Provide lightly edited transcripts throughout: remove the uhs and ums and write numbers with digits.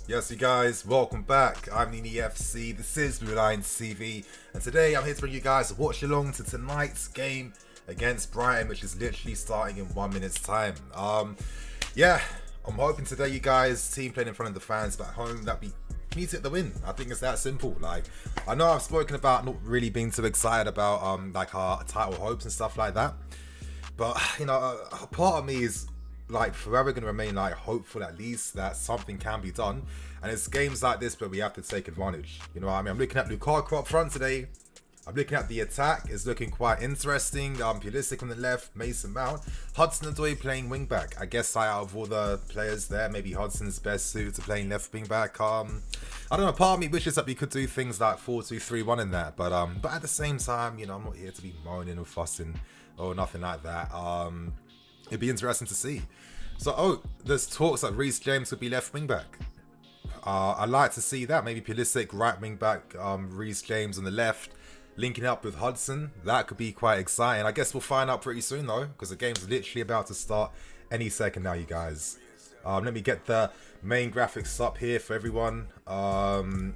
Yes, you guys, welcome back. I'm Nini FC, this is Blue Lions TV, and today I'm here to bring you guys a watch along to tonight's game against Brighton, which is literally starting in 1 minute's time. Yeah, I'm hoping today you guys, team playing in front of the fans back home, that we need to get the win. I think it's that simple. Like, I know I've spoken about not really being too excited about like our title hopes and stuff like that, but you know, a part of me is like forever going to remain like hopeful at least that something can be done, and it's games like this where we have to take advantage. You know what I mean? I'm looking at Lukaku up front today. I'm looking at the attack. It's looking quite interesting. Pulisic on the left, Mason Mount, Hudson-Odoi playing wing back. I guess out of all the players there, maybe Hudson's best suited to playing left wing back. I don't know. Part of me wishes that we could do things like 4-2-3-1 in that, but at the same time, you know, I'm not here to be moaning or fussing or nothing like that. It'd be interesting to see. So, there's talks that Reece James could be left wing back. I'd like to see that. Maybe Pulisic right wing back, Reece James on the left, linking up with Hudson. That could be quite exciting. I guess we'll find out pretty soon though, because the game's literally about to start any second now, you guys. Let me get the main graphics up here for everyone. Come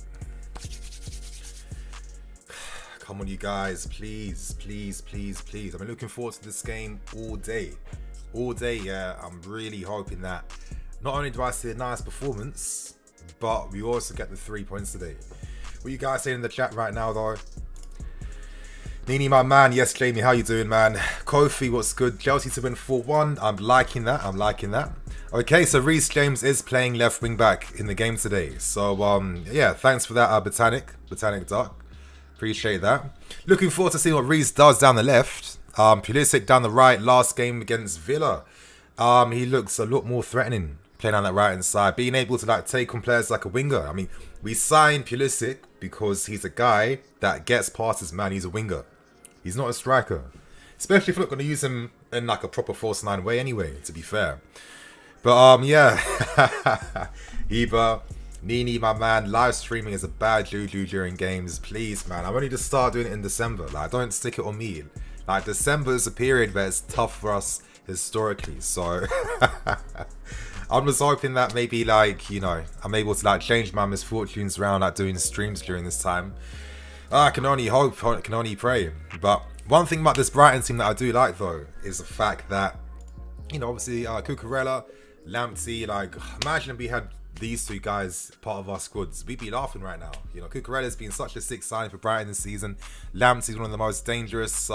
on, you guys, please, please, please, please. I've been looking forward to this game all day. Yeah. I'm really hoping that not only do I see a nice performance, but we also get the 3 points today. What you guys saying in the chat right now though? Nini, my man. Yes, Jamie, how you doing, man? Kofi, what's good? Chelsea to win 4-1. I'm liking that. Okay, so Reece James is playing left wing back in the game today. So yeah, thanks for that, Botanic Duck. Appreciate that. Looking forward to seeing what Reece does down the left. Pulisic down the right, last game against Villa. He looks a lot more threatening playing on that right hand side, being able to like take on players like a winger. I mean, we signed Pulisic because he's a guy that gets past his man. He's a winger. He's not a striker, especially if we're not going to use him in like a proper false 9 way anyway, to be fair. But yeah, Eba, Nini, my man, live streaming is a bad juju during games. Please, man, I'm only to start doing it in December. Like, don't stick it on me. Like, December is a period where it's tough for us historically, so I'm just hoping that maybe, like, you know, I'm able to like change my misfortunes around, like doing streams during this time. I can only hope, I can only pray. But one thing about this Brighton team that I do like though is the fact that, you know, obviously Cucurella, Lamptey, like, imagine if we had these two guys part of our squads, we'd be laughing right now. You know, Cucurella's been such a sick signing for Brighton this season. Lamptey's one of the most dangerous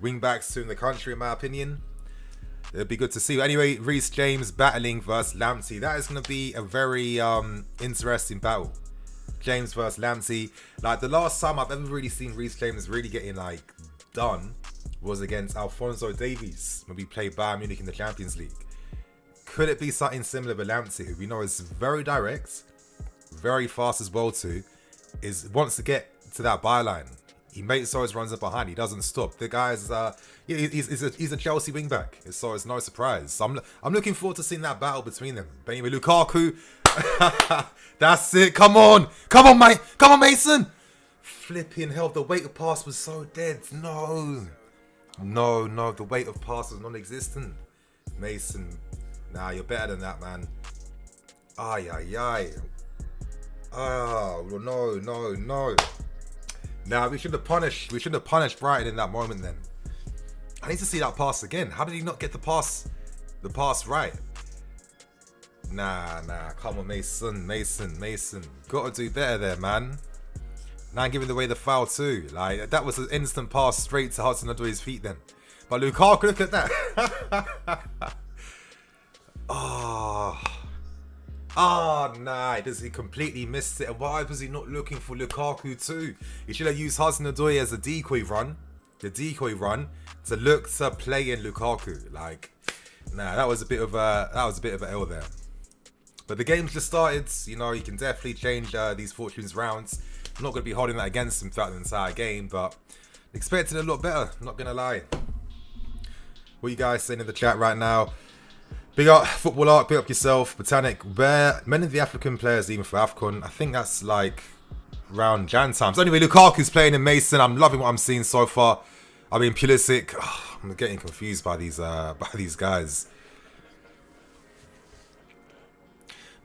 wing backs in the country, in my opinion. It'd be good to see. But anyway, Reece James battling versus Lamptey. That is going to be a very interesting battle. James versus Lamptey. Like, the last time I've ever really seen Reece James really getting like done was against Alphonso Davies when we played Bayern Munich in the Champions League. Could it be something similar with Lamptey, who we know is very direct, very fast as well too, wants to get to that byline. He makes so his runs up behind. He doesn't stop. The guy's he's a Chelsea wingback, so it's no surprise. So I'm looking forward to seeing that battle between them. But anyway, Lukaku, that's it. Come on, mate. Come on, Mason. Flipping hell, the weight of pass was so dead. No, the weight of pass was non-existent. Mason, nah, you're better than that, man. Ay. Oh, no. Nah, we should have punished Brighton in that moment then. I need to see that pass again. How did he not get the pass right? Nah, come on, Mason. Gotta do better there, man. Now giving away the foul too. Like, that was an instant pass straight to Hudson-Odoi's feet then. But Lukaku, look at that. Nah, he completely missed it. And why was he not looking for Lukaku too? He should have used Hudson-Odoi as a decoy run to look to play in Lukaku. Like, nah, that was a bit of a L there. But the game's just started. You know, you can definitely change these fortunes rounds. I'm not going to be holding that against him throughout the entire game, but expected a lot better, not going to lie. What you guys saying in the chat right now? Big up Football Art, big up yourself. Botanic, where many of the African players, even for AFCON, I think that's like around Jan times. Anyway, Lukaku's playing in Mason. I'm loving what I'm seeing so far. I mean, Pulisic, I'm getting confused by these guys.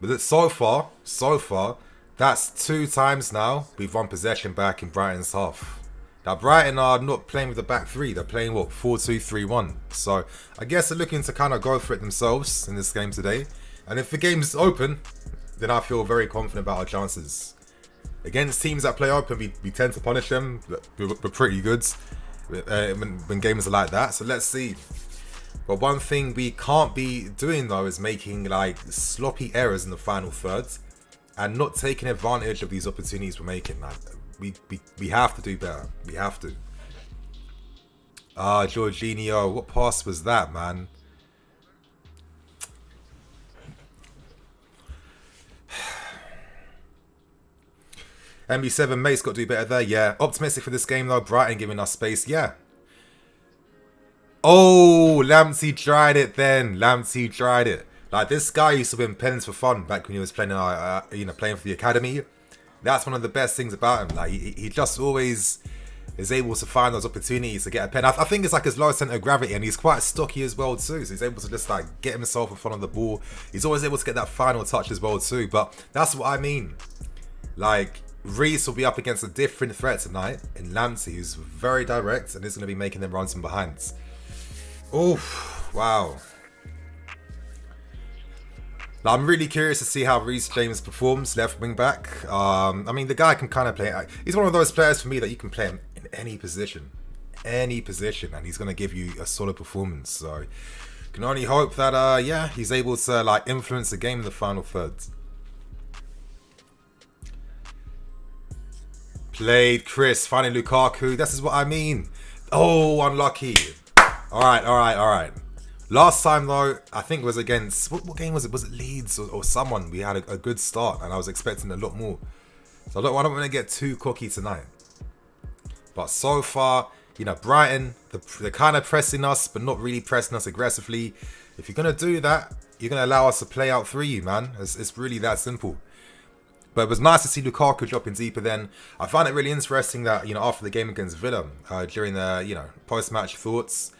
But so far, that's 2 times now we've won possession back in Brighton's half. Now, Brighton are not playing with the back 3. They're playing, what, 4-2-3-1. So, I guess they're looking to kind of go for it themselves in this game today. And if the game's open, then I feel very confident about our chances. Against teams that play open, we tend to punish them. We're pretty good when games are like that. So, let's see. But one thing we can't be doing, though, is making, like, sloppy errors in the final third. And not taking advantage of these opportunities we're making. Like, we have to do better. We have to. Jorginho, what pass was that, man? MB7 Mace got to do better there. Yeah. Optimistic for this game, though. Brighton giving us space. Yeah. Oh, Lamptey tried it then. Lamptey tried it. Like, this guy used to win pens for fun back when he was playing, playing for the academy. That's one of the best things about him. Like, he just always is able to find those opportunities to get a pen. I think it's like his low center of gravity, and he's quite stocky as well too. So he's able to just like get himself in front of the ball. He's always able to get that final touch as well too. But that's what I mean. Like, Reece will be up against a different threat tonight in Lamptey, who's very direct and is going to be making them runs from behind. Oof, wow. Now, I'm really curious to see how Reece James performs left wing back. I mean, the guy can kind of play. He's one of those players for me that you can play him in any position, and he's going to give you a solid performance. So, can only hope that, he's able to like influence the game in the final third. Played Chris, finding Lukaku. This is what I mean. Oh, unlucky. All right. Last time, though, I think it was against... What game was it? Was it Leeds or someone? We had a good start, and I was expecting a lot more. So I don't want to get too cocky tonight. But so far, Brighton, they're kind of pressing us, but not really pressing us aggressively. If you're going to do that, you're going to allow us to play out through you, man. It's really that simple. But it was nice to see Lukaku dropping deeper then. I found it really interesting that, after the game against Villa, during the, post-match thoughts...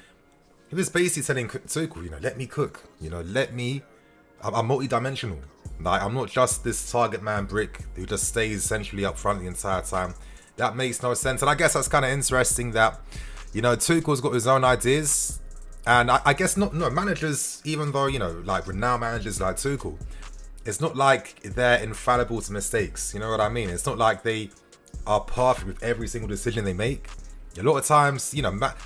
He was basically telling Tuchel, let me cook. I'm multi-dimensional. Like, I'm not just this target man brick who just stays essentially up front the entire time. That makes no sense. And I guess that's kind of interesting that, Tuchel's got his own ideas. And I guess managers, even though, like renowned managers like Tuchel, it's not like they're infallible to mistakes. You know what I mean? It's not like they are perfect with every single decision they make. A lot of times,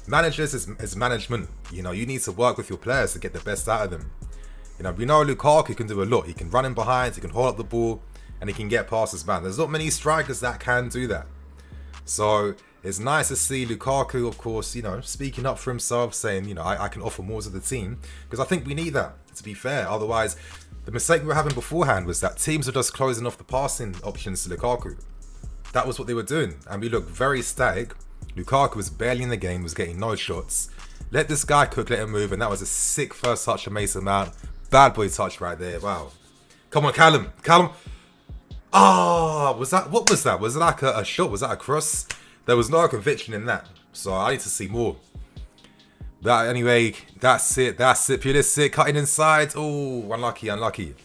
managers is management. You need to work with your players to get the best out of them. We know Lukaku can do a lot. He can run in behind, he can hold up the ball, and he can get past his man. There's not many strikers that can do that. So it's nice to see Lukaku, of course, speaking up for himself, saying, I can offer more to the team. Because I think we need that, to be fair. Otherwise, the mistake we were having beforehand was that teams were just closing off the passing options to Lukaku. That was what they were doing. And we looked very static. Lukaku was barely in the game, was getting no shots. Let this guy cook, let him move, and that was a sick first touch of Mason Mount. Bad boy touch right there, wow. Come on, Callum. What was that? Was it like a shot? Was that a cross? There was no conviction in that, so I need to see more. But anyway, that's it. Pulisic cutting inside. Oh, unlucky.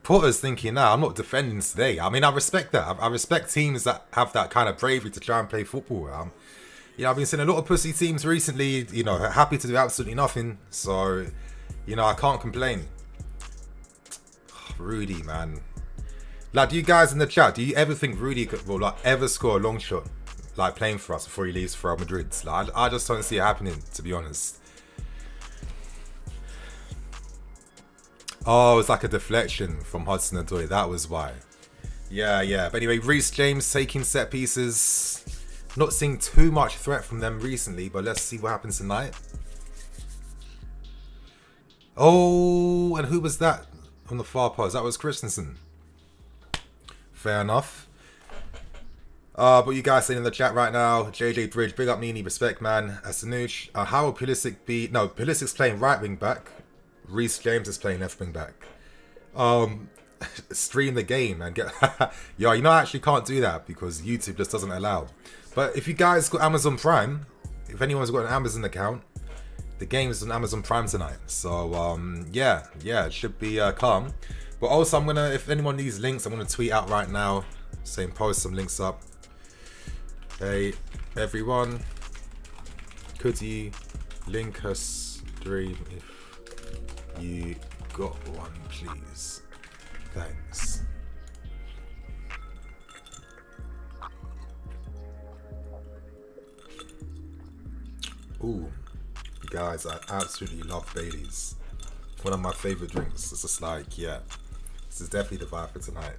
Porter's thinking, nah, I'm not defending today. I mean, I respect that. I respect teams that have that kind of bravery to try and play football. I've been seeing a lot of pussy teams recently, happy to do absolutely nothing. So, I can't complain. Rudy, man. Like, do you guys in the chat, do you ever think Rudy will ever score a long shot, like playing for us before he leaves for Real Madrid? Like, I just don't see it happening, to be honest. Oh, it's like a deflection from Hudson-Odoi. That was why. Yeah. But anyway, Reece James taking set pieces. Not seeing too much threat from them recently, but let's see what happens tonight. Oh, and who was that on the far post? That was Christensen. Fair enough. What you guys saying in the chat right now? JJ Bridge, big up Nini, respect, man. Asanush, how will Pulisic be? No, Pulisic's playing right wing back. Reece James is playing left wing back. Stream the game and get... Yo, I actually can't do that because YouTube just doesn't allow. But if you guys got Amazon Prime, if anyone's got an Amazon account, The game is on Amazon Prime tonight. So, yeah, it should be calm. But also, I'm going to, if anyone needs links, I'm going to tweet out right now, saying post some links up. Hey, everyone, could you link a stream if you got one, please? Thanks. Ooh, guys, I absolutely love Baileys. One of my favorite drinks. It's just like, yeah, this is definitely the vibe for tonight.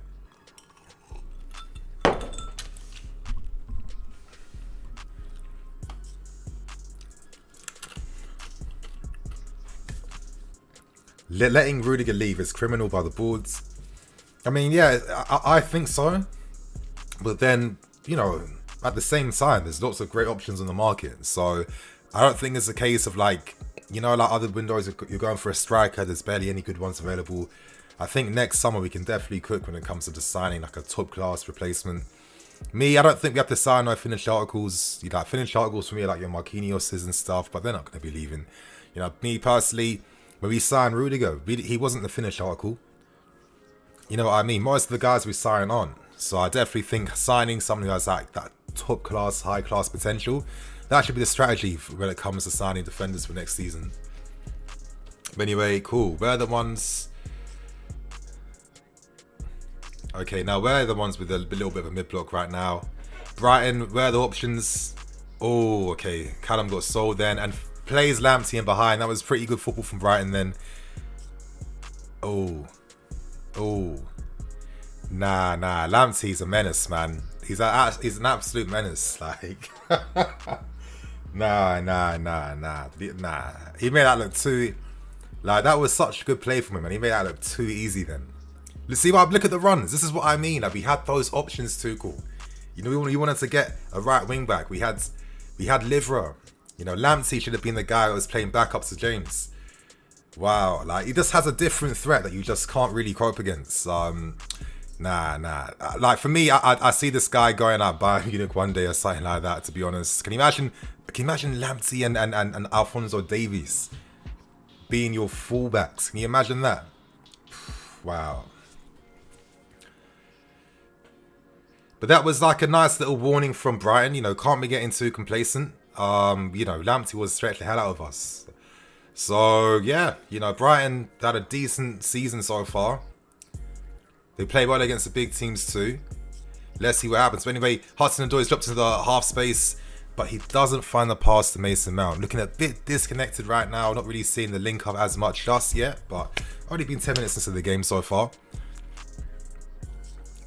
Letting Rudiger leave is criminal by the boards. I mean, yeah, I think so. But then, you know, at the same time, there's lots of great options on the market. So I don't think it's a case of like, you know, like other windows, you're going for a striker, there's barely any good ones available. I think next summer we can definitely cook when it comes to just signing like a top class replacement. Me, I don't think we have to sign no finished articles. You know, finished articles for me are like your Marquinhos's and stuff, but they're not going to be leaving. You know, me personally, when we signed Rudiger, he wasn't the finished article. You know what I mean? Most of the guys we sign on. So I definitely think signing someone who has like that top class, high class potential, that should be the strategy when it comes to signing defenders for next season. But anyway, cool. Where are the ones? Okay, now where are the ones with a little bit of a mid block right now? Brighton, where are the options? Oh, okay. Callum got sold then and plays Lamptey in behind. That was pretty good football from Brighton then. Oh. Nah. Lamptey's a menace, man. He's an absolute menace. Like, nah. He made that look too. Like, that was such a good play from him, and he made that look too easy then. Let's see look at the runs. This is what I mean. Like, we had those options too, cool. You know, we wanted to get a right wing back. We had Livra. You know, Lamptey should have been the guy who was playing backup to James. Wow, like he just has a different threat that you just can't really cope against. Nah. Like for me, I see this guy going out by Munich one day or something like that. To be honest, can you imagine Lamptey and Alphonso Davies being your fullbacks? Can you imagine that? Wow. But that was like a nice little warning from Brighton. You know, can't be getting too complacent. You know, Lamptey was stretched the hell out of us. So, yeah, you know, Brighton had a decent season so far. They play well against the big teams too. Let's see what happens. But anyway, Hudson-Odoi dropped into the half space, but he doesn't find the pass to Mason Mount. Looking a bit disconnected right now. Not really seeing the link up as much just yet, but only been 10 minutes into the game so far.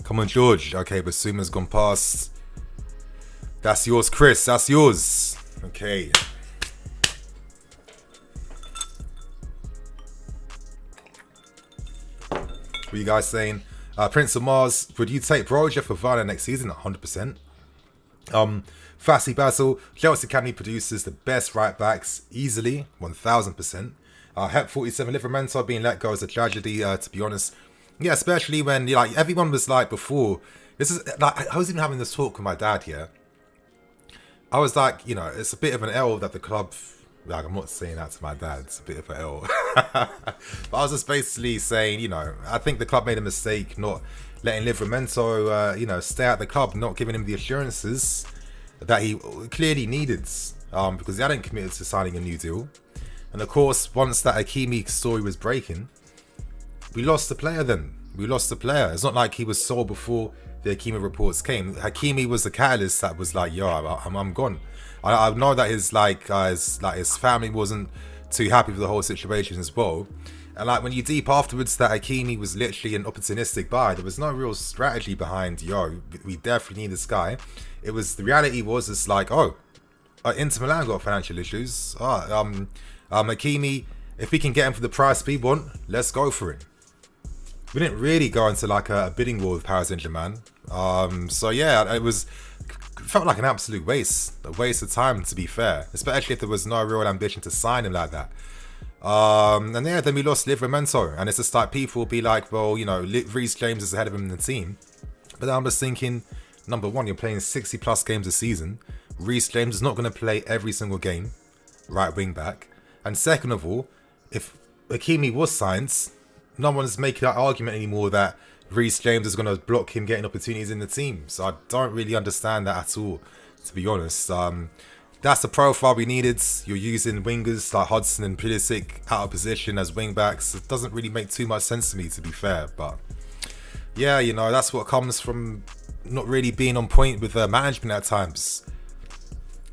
Come on, George. Okay, but Suma's gone past. That's yours, Chris. That's yours. Okay. What are you guys saying? Prince of Mars, would you take Broja for Varane next season? 100%. Fassi Basil, Chelsea Academy produces the best right backs easily, 1000%. Hep 47, Livramento being let go is a tragedy, to be honest. Yeah, especially when like everyone was like before. This is like I was even having this talk with my dad here. I was like, you know, it's a bit of an L that the club. Like, I'm not saying that to my dad. It's a bit of an L. But I was just basically saying, you know, I think the club made a mistake not letting Livramento, you know, stay at the club, not giving him the assurances that he clearly needed, because he hadn't committed to signing a new deal. And of course, once that Hakimi story was breaking, we lost the player then. We lost the player. It's not like he was sold before the Hakimi reports came. Hakimi was the catalyst that was like, yo, I'm gone. I know that his family wasn't too happy with the whole situation as well. And like when you deep afterwards that Hakimi was literally an opportunistic buy, there was no real strategy behind, yo, we definitely need this guy. It was, the reality was, it's like, oh, Inter Milan got financial issues. Hakimi, if we can get him for the price we want, let's go for it. We didn't really go into like a bidding war with Paris Saint-Germain. So yeah, it felt like an absolute waste. A waste of time, to be fair. Especially if there was no real ambition to sign him like that. And yeah, then we lost Livramento. And it's just like people will be like, well, you know, Reece James is ahead of him in the team. But then I'm just thinking, number one, you're playing 60 plus games a season. Reece James is not going to play every single game, right wing back. And second of all, if Hakimi was signed, no one's making that argument anymore that Reece James is going to block him getting opportunities in the team. So I don't really understand that at all, to be honest. That's the profile we needed. You're using wingers like Hudson and Pulisic out of position as wing backs. It doesn't really make too much sense to me, to be fair. But yeah, you know, that's what comes from not really being on point with management at times.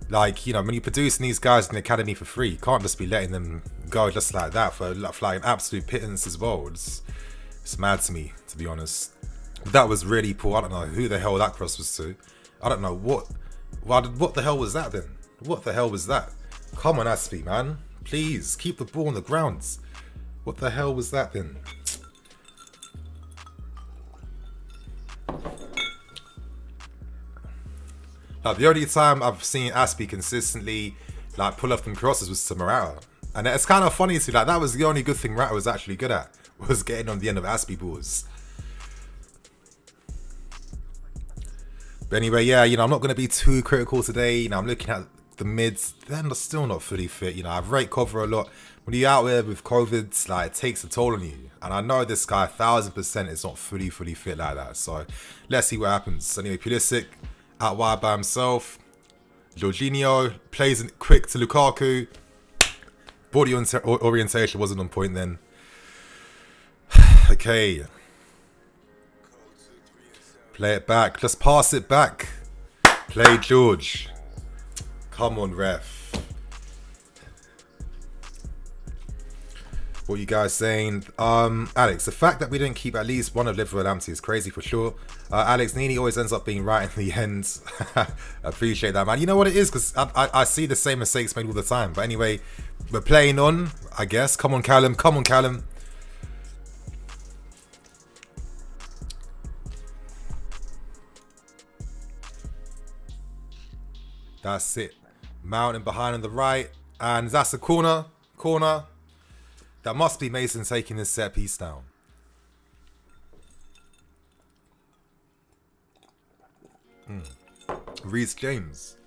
Like, you know, when you're producing these guys in the academy for free, you can't just be letting them go just like that for like an absolute pittance as well. It's mad to me, to be honest. But that was really poor. I don't know who the hell that cross was to. I don't know what the hell was that then? What the hell was that? Come on, Aspie, man. Please, keep the ball on the ground. What the hell was that then? Like, the only time I've seen Aspie consistently like pull off them crosses was to Morata. And it's kind of funny too, like that was the only good thing Morata was actually good at, was getting on the end of Aspie balls. But anyway, yeah, you know, I'm not going to be too critical today. You know, I'm looking at the mids, they're still not fully fit. You know, I rate cover a lot. When you're out there with COVID, like, it takes a toll on you. And I know this guy 1000% is not fully fit like that. So let's see what happens. Anyway, Pulisic out wide by himself. Jorginho plays it quick to Lukaku. Body orientation wasn't on point then. Okay. Play it back. Just pass it back. Play George. Come on, ref. What are you guys saying? Alex, the fact that we didn't keep at least one of Liverpool and Lamptey is crazy for sure. Alex, Nini always ends up being right in the end. I appreciate that, man. You know what it is? Because I see the same mistakes made all the time. But anyway, we're playing on, I guess. Come on, Callum. Come on, Callum. That's it. Mountain behind on the right. And that's a corner. Corner. That must be Mason taking this set piece down. Reece James.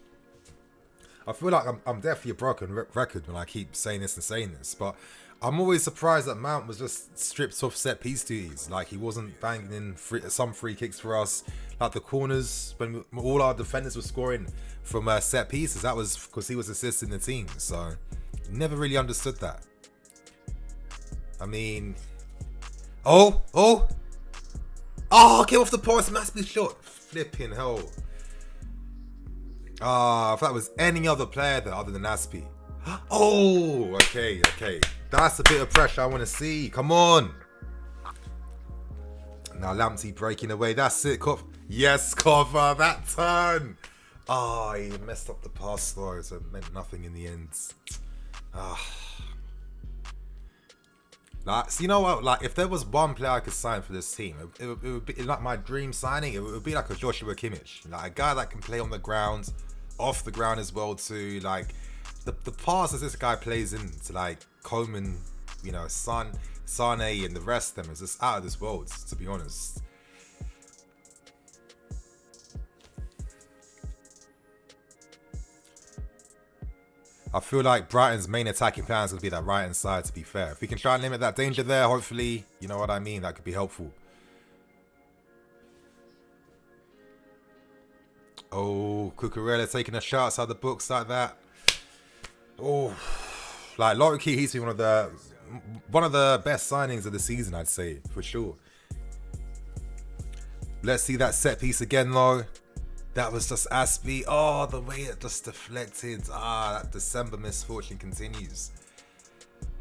I feel like I'm definitely a broken record when I keep saying this, but I'm always surprised that Mount was just stripped off set piece duties. Like, he wasn't banging in some free kicks for us. Like the corners, when all our defenders were scoring from set pieces, that was because he was assisting the team. So, never really understood that. I mean, oh, came off the post, must be shot. Flipping hell. If that was any other player though, other than Aspie. Oh, okay. That's a bit of pressure I want to see. Come on. Now Lamptey breaking away. That's it. Yes, cover that turn. He messed up the pass though, so it meant nothing in the end. Like, so you know what? Like, if there was one player I could sign for this team, it would be like my dream signing. It would be like a Joshua Kimmich, like a guy that can play on the ground, off the ground as well too. Like the passes this guy plays into like Coleman, you know, Sane and the rest of them is just out of this world, to be honest. I feel like Brighton's main attacking plan is going to be that right-hand side, to be fair. If we can try and limit that danger there, hopefully, you know what I mean, that could be helpful. Oh, Cucurella taking a shot outside the books like that. Oh, like, low-key, he's been one of the best signings of the season, I'd say, for sure. Let's see that set piece again, though. That was just Aspie. Oh, the way it just deflected. That December misfortune continues.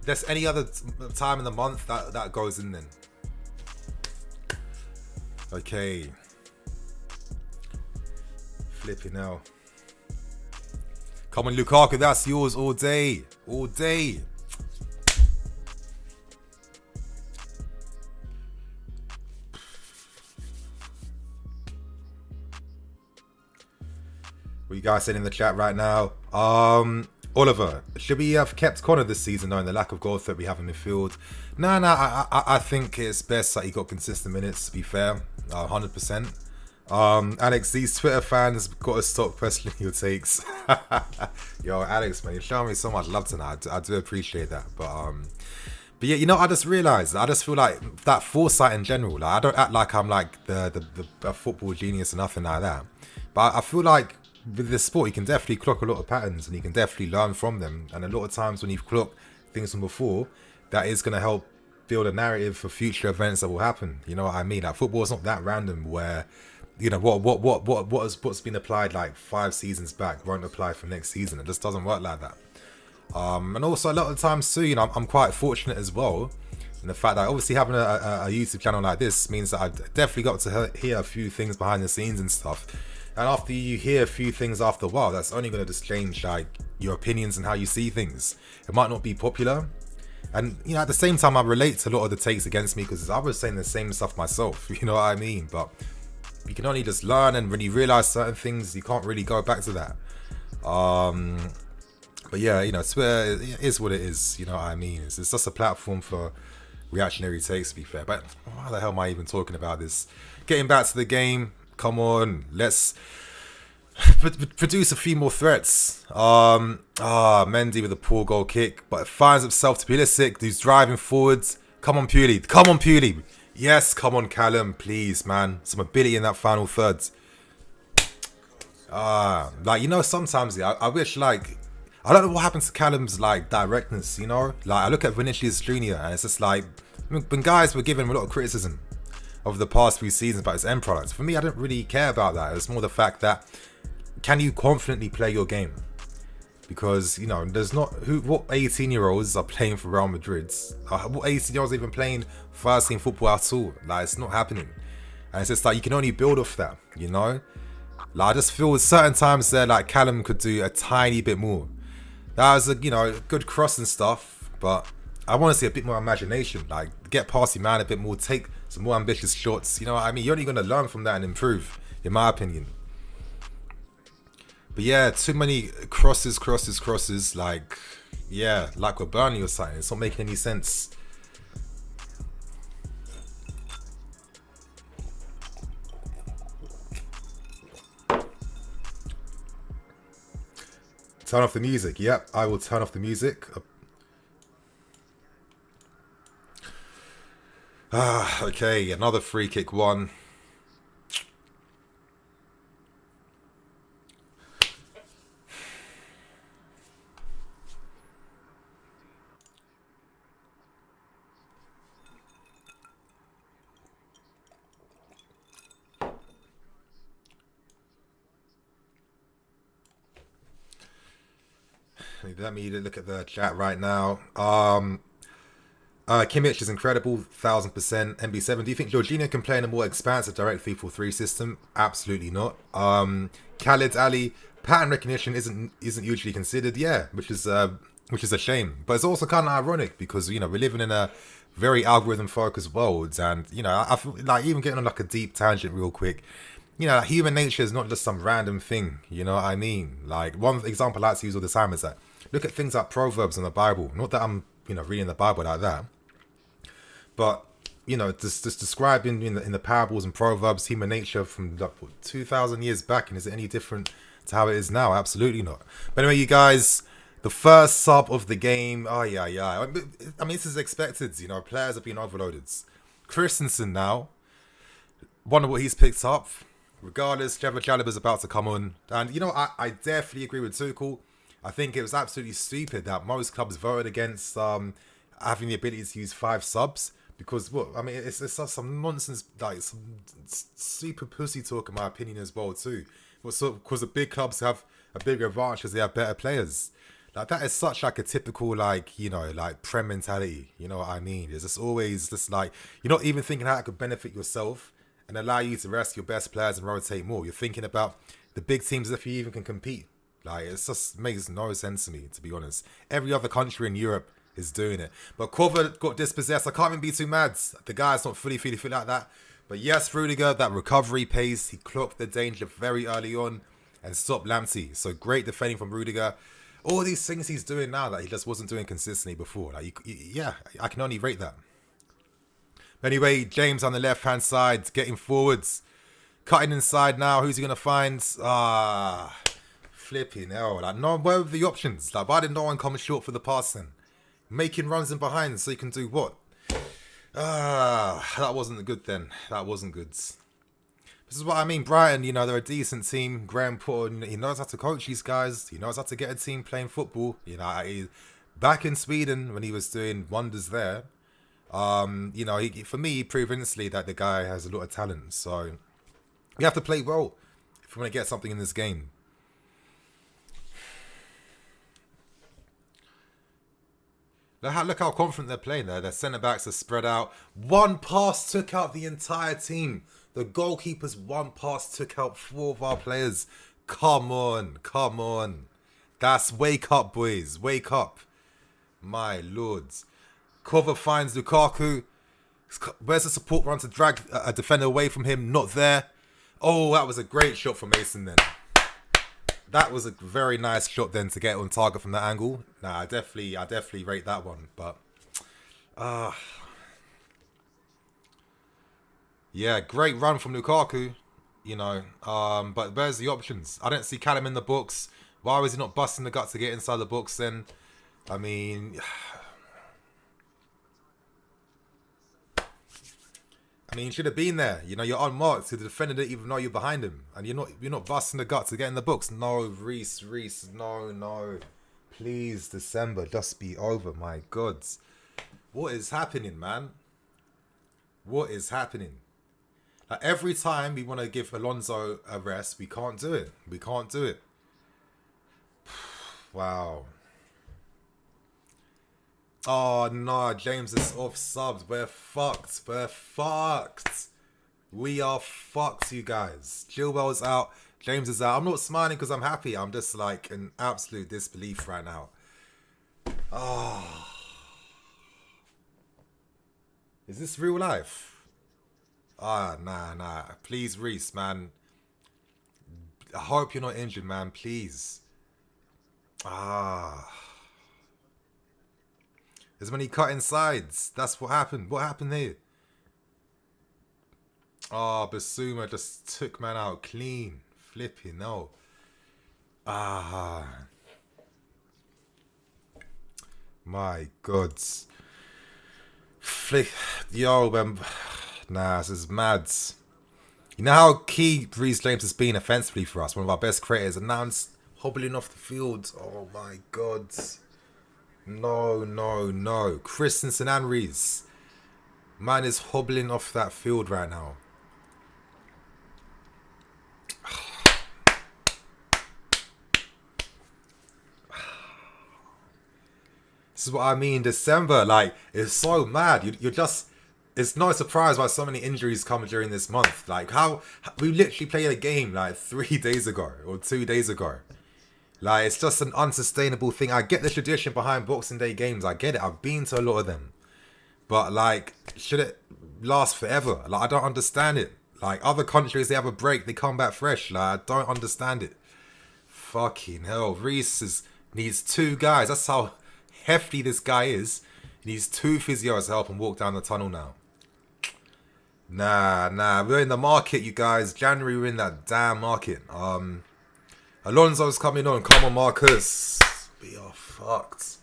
There's any other time in the month that goes in then. Okay. Flipping hell. Come on, Lukaku. That's yours all day. All day. What you guys saying in the chat right now? Oliver, should we have kept Connor this season knowing the lack of goal threat we have in midfield? No, I think it's best that he got consistent minutes, to be fair. 100%. Alex, these Twitter fans got to stop questioning your takes. Yo, Alex, man, you're showing me so much love tonight. I do appreciate that. But yeah, you know, I just realised, I just feel like that foresight in general, like I don't act like I'm like the football genius or nothing like that. But I feel like with this sport, you can definitely clock a lot of patterns and you can definitely learn from them. And a lot of times when you've clocked things from before, that is going to help build a narrative for future events that will happen. You know what I mean? Like football is not that random where, you know, what's been applied like 5 seasons back won't apply for next season. It just doesn't work like that. And also a lot of times too, you know, I'm quite fortunate as well in the fact that obviously having a YouTube channel like this means that I've definitely got to hear a few things behind the scenes and stuff. And after you hear a few things after a while, that's only going to just change like your opinions and how you see things. It might not be popular. And, you know, at the same time, I relate to a lot of the takes against me because I was saying the same stuff myself, you know what I mean? But you can only just learn, and when you realize certain things, you can't really go back to that. But yeah, you know, Twitter is what it is, you know what I mean? It's just a platform for reactionary takes, to be fair. But why the hell am I even talking about this? Getting back to the game, come on, let's produce a few more threats. Mendy with a poor goal kick, but it finds himself to be Pulisic, who's driving forwards. Come on, Puli. Come on, Puli. Yes, come on, Callum, please, man. Some ability in that final third. Like, you know, sometimes, yeah, I wish, like, I don't know what happens to Callum's, like, directness, you know? Like, I look at Vinicius Jr. and it's just like, when guys were giving him a lot of criticism over the past few seasons about his end product, for me, I didn't really care about that. It's more the fact that, can you confidently play your game? Because, you know, there's not what 18-year-olds are playing for Real Madrid. What 18-year-olds are even playing first team football at all? Like, it's not happening. And it's just like, you can only build off that, you know? Like, I just feel certain times there, like, Callum could do a tiny bit more. That was a, you know, good cross and stuff, but I want to see a bit more imagination. Like, get past your man a bit more, take some more ambitious shots. You know what I mean? You're only going to learn from that and improve, in my opinion. But yeah, too many crosses, like, yeah, like we're Burnley or something. It's not making any sense. Turn off the music. Yep, I will turn off the music. Okay, another free kick one. Let me look at the chat right now. Kimmich is incredible, 1000%. MB7, do you think Jorginho can play in a more expansive direct 3-4-3 system? Absolutely not. Khalid Ali, pattern recognition isn't usually considered. Yeah, which is a shame. But it's also kind of ironic because, you know, we're living in a very algorithm-focused world, and, you know, I feel like, even getting on like a deep tangent real quick, you know, like, human nature is not just some random thing. You know what I mean? Like, one example I like to use all the time is that, look at things like Proverbs in the Bible. Not that I'm, you know, reading the Bible like that, but, you know, just describing in the parables and Proverbs human nature from like 2,000 years back, and is it any different to how it is now? Absolutely not. But anyway, you guys, the first sub of the game. Oh yeah. I mean, this is expected. You know, players have been overloaded. Christensen now. Wonder what he's picked up. Regardless, Trevor Chalobah's about to come on, and you know, I definitely agree with Tuchel. I think it was absolutely stupid that most clubs voted against having the ability to use 5 subs, because what I mean, it's some nonsense, like some super pussy talk in my opinion as well too. Because the big clubs have a bigger advantage because they have better players. Like, that is such like a typical, like, you know, like Prem mentality. You know what I mean? It's just always just like, you're not even thinking how it could benefit yourself and allow you to rest your best players and rotate more. You're thinking about the big teams if you even can compete. Like, it just makes no sense to me, to be honest. Every other country in Europe is doing it. But Korver got dispossessed. I can't even be too mad. The guy's not fully like that. But yes, Rudiger, that recovery pace, he clocked the danger very early on and stopped Lamptey. So great defending from Rudiger. All these things he's doing now that he just wasn't doing consistently before. Like, yeah, I can only rate that. Anyway, James on the left-hand side, getting forwards. Cutting inside now. Who's he going to find? Flipping hell. Like, no, where were the options? Like, why did no one come short for the passing? Making runs in behind so you can do what? That wasn't good then. That wasn't good. This is what I mean. Brighton, you know, they're a decent team. Graham Potter, he knows how to coach these guys. He knows how to get a team playing football. You know, back in Sweden when he was doing wonders there. You know, for me, he proved instantly that the guy has a lot of talent. So you have to play well if you want to get something in this game. Look how confident they're playing there. Their centre-backs are spread out. One pass took out the entire team. The goalkeeper's one pass took out 4 of our players. Come on, come on. That's wake up, boys. Wake up. My lords. Cover finds Lukaku. Where's the support run to drag a defender away from him? Not there. Oh, that was a great shot from Mason then. That was a very nice shot then to get on target from that angle. Nah, I definitely rate that one. But, yeah, great run from Lukaku. You know, but where's the options? I don't see Callum in the box. Why was he not busting the gut to get inside the box then? I mean, he should have been there. You know, you're unmarked, so the defender didn't even know you're behind him, and you're not busting the gut to get in the box. No, Reece, no, please, December, just be over. My God, what is happening, man? What is happening? Like, every time we want to give Alonso a rest, we can't do it. We can't do it. Wow. Oh no, James is off subs. We're fucked. We're fucked. We are fucked, you guys. Chilwell's out. James is out. I'm not smiling because I'm happy. I'm just like in absolute disbelief right now. Oh. Is this real life? Nah. Please, Reece, man. I hope you're not injured, man. Please. There's many cutting sides. That's what happened. What happened here? Oh, Basuma just took man out clean. Flipping no. My God. Yo, nah, this is mad. You know how key Reece James has been offensively for us, one of our best creators, and now it's hobbling off the field. Oh my God. No. Christensen and Reece. Man is hobbling off that field right now. This is what I mean. December, like, it's so mad. You're just... It's no surprise why so many injuries come during this month. Like, how... We literally played a game, like, 3 days ago. Or 2 days ago. Like, it's just an unsustainable thing. I get the tradition behind Boxing Day games. I get it. I've been to a lot of them. But, like, should it last forever? Like, I don't understand it. Like, other countries, they have a break. They come back fresh. Like, I don't understand it. Fucking hell. Reece needs 2 guys. That's how hefty this guy is. He needs 2 physios to help him walk down the tunnel now. Nah. We're in the market, you guys. January, we're in that damn market. Alonso's coming on. Come on, Marcus. We are fucked.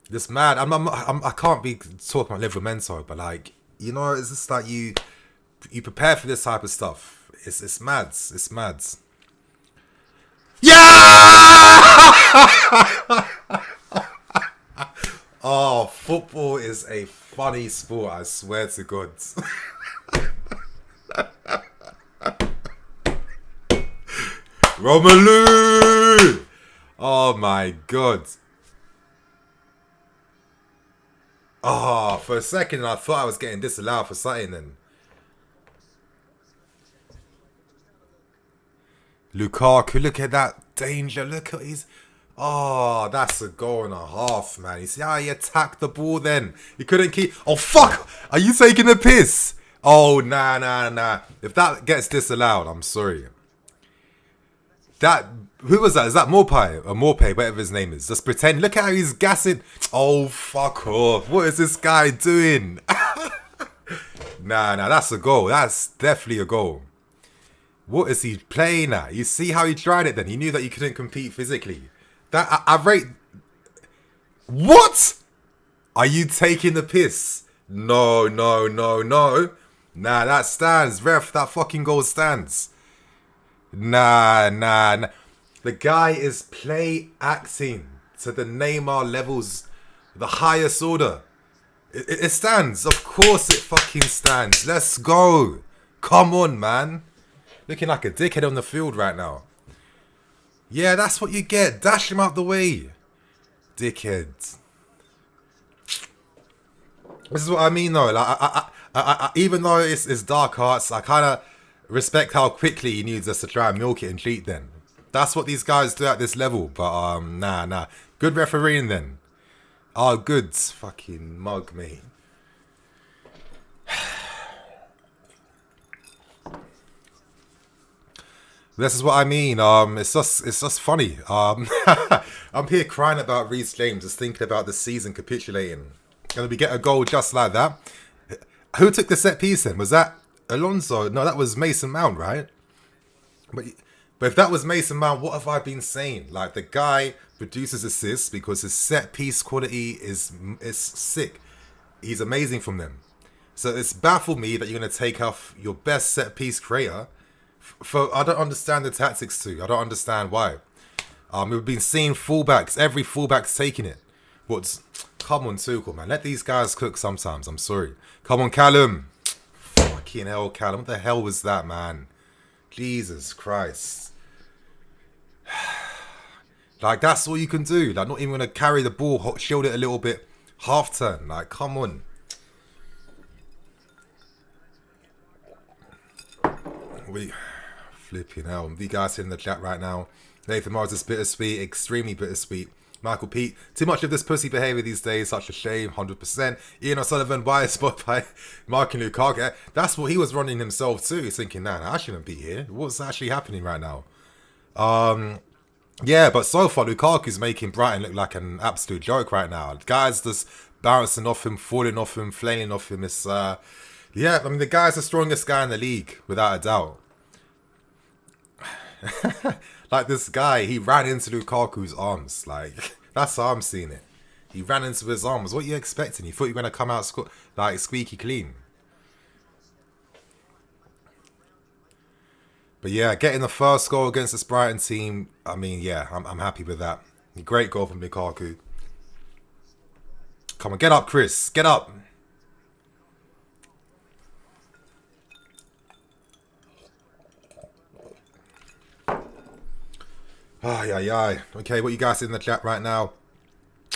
This mad. I can't be talking about Livramento, but like, you know, it's just like you prepare for this type of stuff. It's mad. It's mad. Yeah! Oh, football is a funny sport. I swear to God. Romelu! Oh my God. Oh, for a second I thought I was getting disallowed for something then. Lukaku, look at that danger. Look at his... Oh, that's a goal and a half, man. You see how he attacked the ball then? He couldn't keep... Oh, fuck! Are you taking the piss? Oh, nah. If that gets disallowed, I'm sorry. Who was that? Is that Morpay? Or Morpay, whatever his name is. Just pretend. Look how he's gassing. Oh, fuck off. What is this guy doing? Nah, that's a goal. That's definitely a goal. What is he playing at? You see how he tried it then? He knew that he couldn't compete physically. I rate... What? Are you taking the piss? No. Nah, that stands. Ref, that fucking goal stands. Nah. The guy is play acting to the Neymar levels, the highest order. It stands. Of course it fucking stands. Let's go. Come on, man. Looking like a dickhead on the field right now. Yeah, that's what you get. Dash him out the way. Dickhead. This is what I mean though. Like, I even though it's dark arts, I kind of respect how quickly he needs us to try and milk it and cheat then. That's what these guys do at this level. But nah. Good refereeing then. Oh, good. Fucking mug, mate. This is what I mean. It's just funny. I'm here crying about Reece James, just thinking about the season capitulating. And we get a goal just like that. Who took the set piece then? Was that Alonso? No, that was Mason Mount, right? But if that was Mason Mount, what have I been saying? Like, the guy produces assists because his set piece quality is sick. He's amazing from them. So it's baffled me that you're going to take off your best set piece creator. I don't understand the tactics too. I don't understand why. We've been seeing fullbacks. Every fullback's taking it. Come on, Tuchel, man. Let these guys cook sometimes. I'm sorry. Come on, Callum. Fucking hell, Callum. What the hell was that, man? Jesus Christ. Like, that's all you can do. Like, not even going to carry the ball, shield it a little bit, half turn. Like, come on. Flipping hell. You guys in the chat right now. Nathan Mars is bittersweet, extremely bittersweet. Michael Pete, too much of this pussy behaviour these days, such a shame, 100%. Ian O'Sullivan, why a spot by Mark and Lukaku? That's what he was running himself too. He's thinking, nah, I shouldn't be here. What's actually happening right now? Yeah, but so far Lukaku's making Brighton look like an absolute joke right now. The guy's just bouncing off him, falling off him, flailing off him. It's yeah, I mean the guy's the strongest guy in the league, without a doubt. Like, this guy, he ran into Lukaku's arms. Like, that's how I'm seeing it. He ran into his arms. What are you expecting? You thought you were going to come out like squeaky clean. But yeah, getting the first goal against this Brighton team, I mean, yeah, I'm happy with that. Great goal from Lukaku. Come on, get up, Chris. Get up. Ay. Okay, what you guys in the chat right now?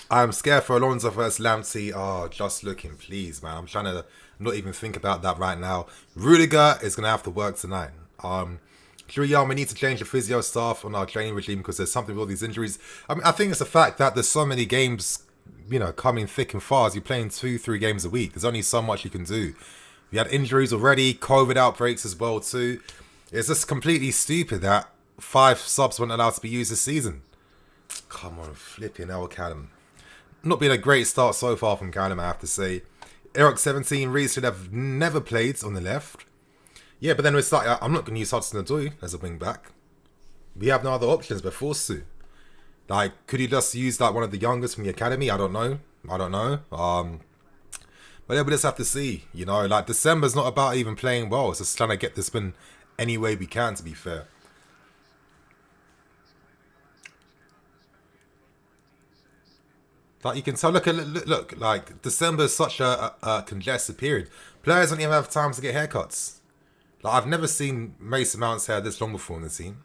I'm scared for Alonso versus Lamptey. Oh, just looking, please, man. I'm trying to not even think about that right now. Rudiger is going to have to work tonight. Young, we need to change the physio staff on our training regime because there's something with all these injuries. I mean, I think it's a fact that there's so many games, you know, coming thick and fast. You're playing 2-3 games a week. There's only so much you can do. We had injuries already, COVID outbreaks as well too. It's just completely stupid that 5 subs weren't allowed to be used this season. Come on, flipping hell, Callum. Not been a great start so far from Callum, I have to say. Eric 17, Reece should have never played on the left. Yeah, but then we're starting. I'm not going to use Hudson-Odoi as a wing back. We have no other options. We're forced to. Like, could you just use like one of the youngest from the academy? I don't know. But yeah, we just have to see. You know, like December's not about even playing well. It's just trying to get this win any way we can. To be fair. Like, you can tell, look, like, December is such a congested period. Players don't even have time to get haircuts. Like, I've never seen Mason Mount's hair this long before in the team.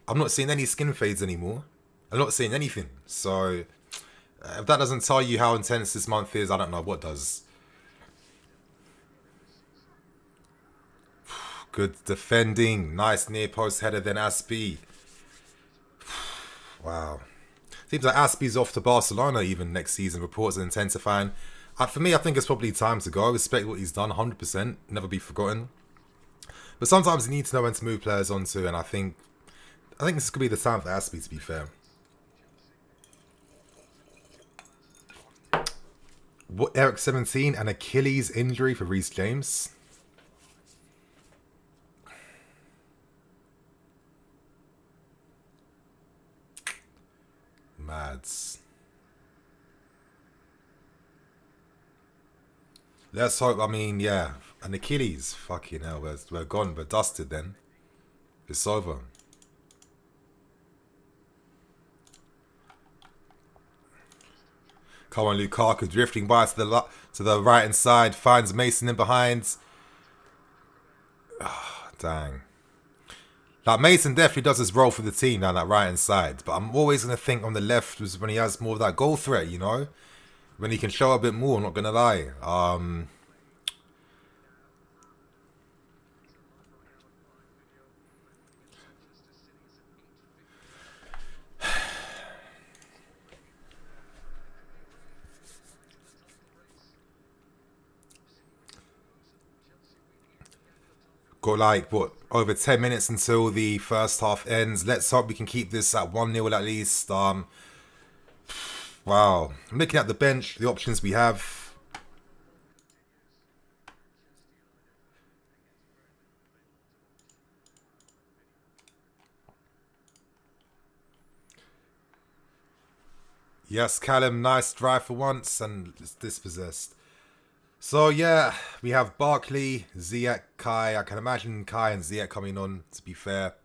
I'm not seeing any skin fades anymore. I'm not seeing anything. So, if that doesn't tell you how intense this month is, I don't know what does. Good defending. Nice near post header, then Aspie. Wow. Seems like Aspie's off to Barcelona even next season. Reports are intensifying. For me, I think it's probably time to go. I respect what he's done 100%. Never be forgotten. But sometimes you need to know when to move players onto, and I think this could be the time for Aspie, to be fair. What, Eric 17, an Achilles injury for Reece James. Mads. Let's hope, I mean, yeah, an Achilles. Fucking hell, we're gone, we're dusted then. It's over. Come on, Lukaku drifting by to the right hand side, finds Mason in behind. Oh, dang. Like, Mason definitely does his role for the team down that right hand side, but I'm always gonna think on the left was when he has more of that goal threat, you know, when he can show a bit more. I'm not gonna lie. Got like, what, over 10 minutes until the first half ends. Let's hope we can keep this at 1-0 at least. Wow. I'm looking at the bench, the options we have. Yes, Callum, nice drive for once, and it's dispossessed. So yeah, we have Barkley, Ziyech, Kai. I can imagine Kai and Ziyech coming on, to be fair.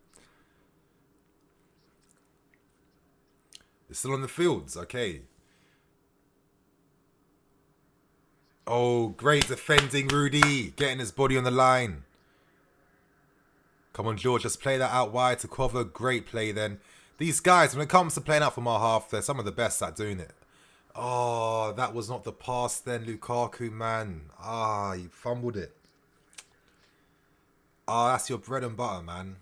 They're still on the fields, okay. Oh, great defending, Rudy. Getting his body on the line. Come on, George, just play that out wide to cover. Great play then. These guys, when it comes to playing out from our half, they're some of the best at doing it. Oh, that was not the pass then, Lukaku, man. Ah, you fumbled it. Ah, that's your bread and butter, man.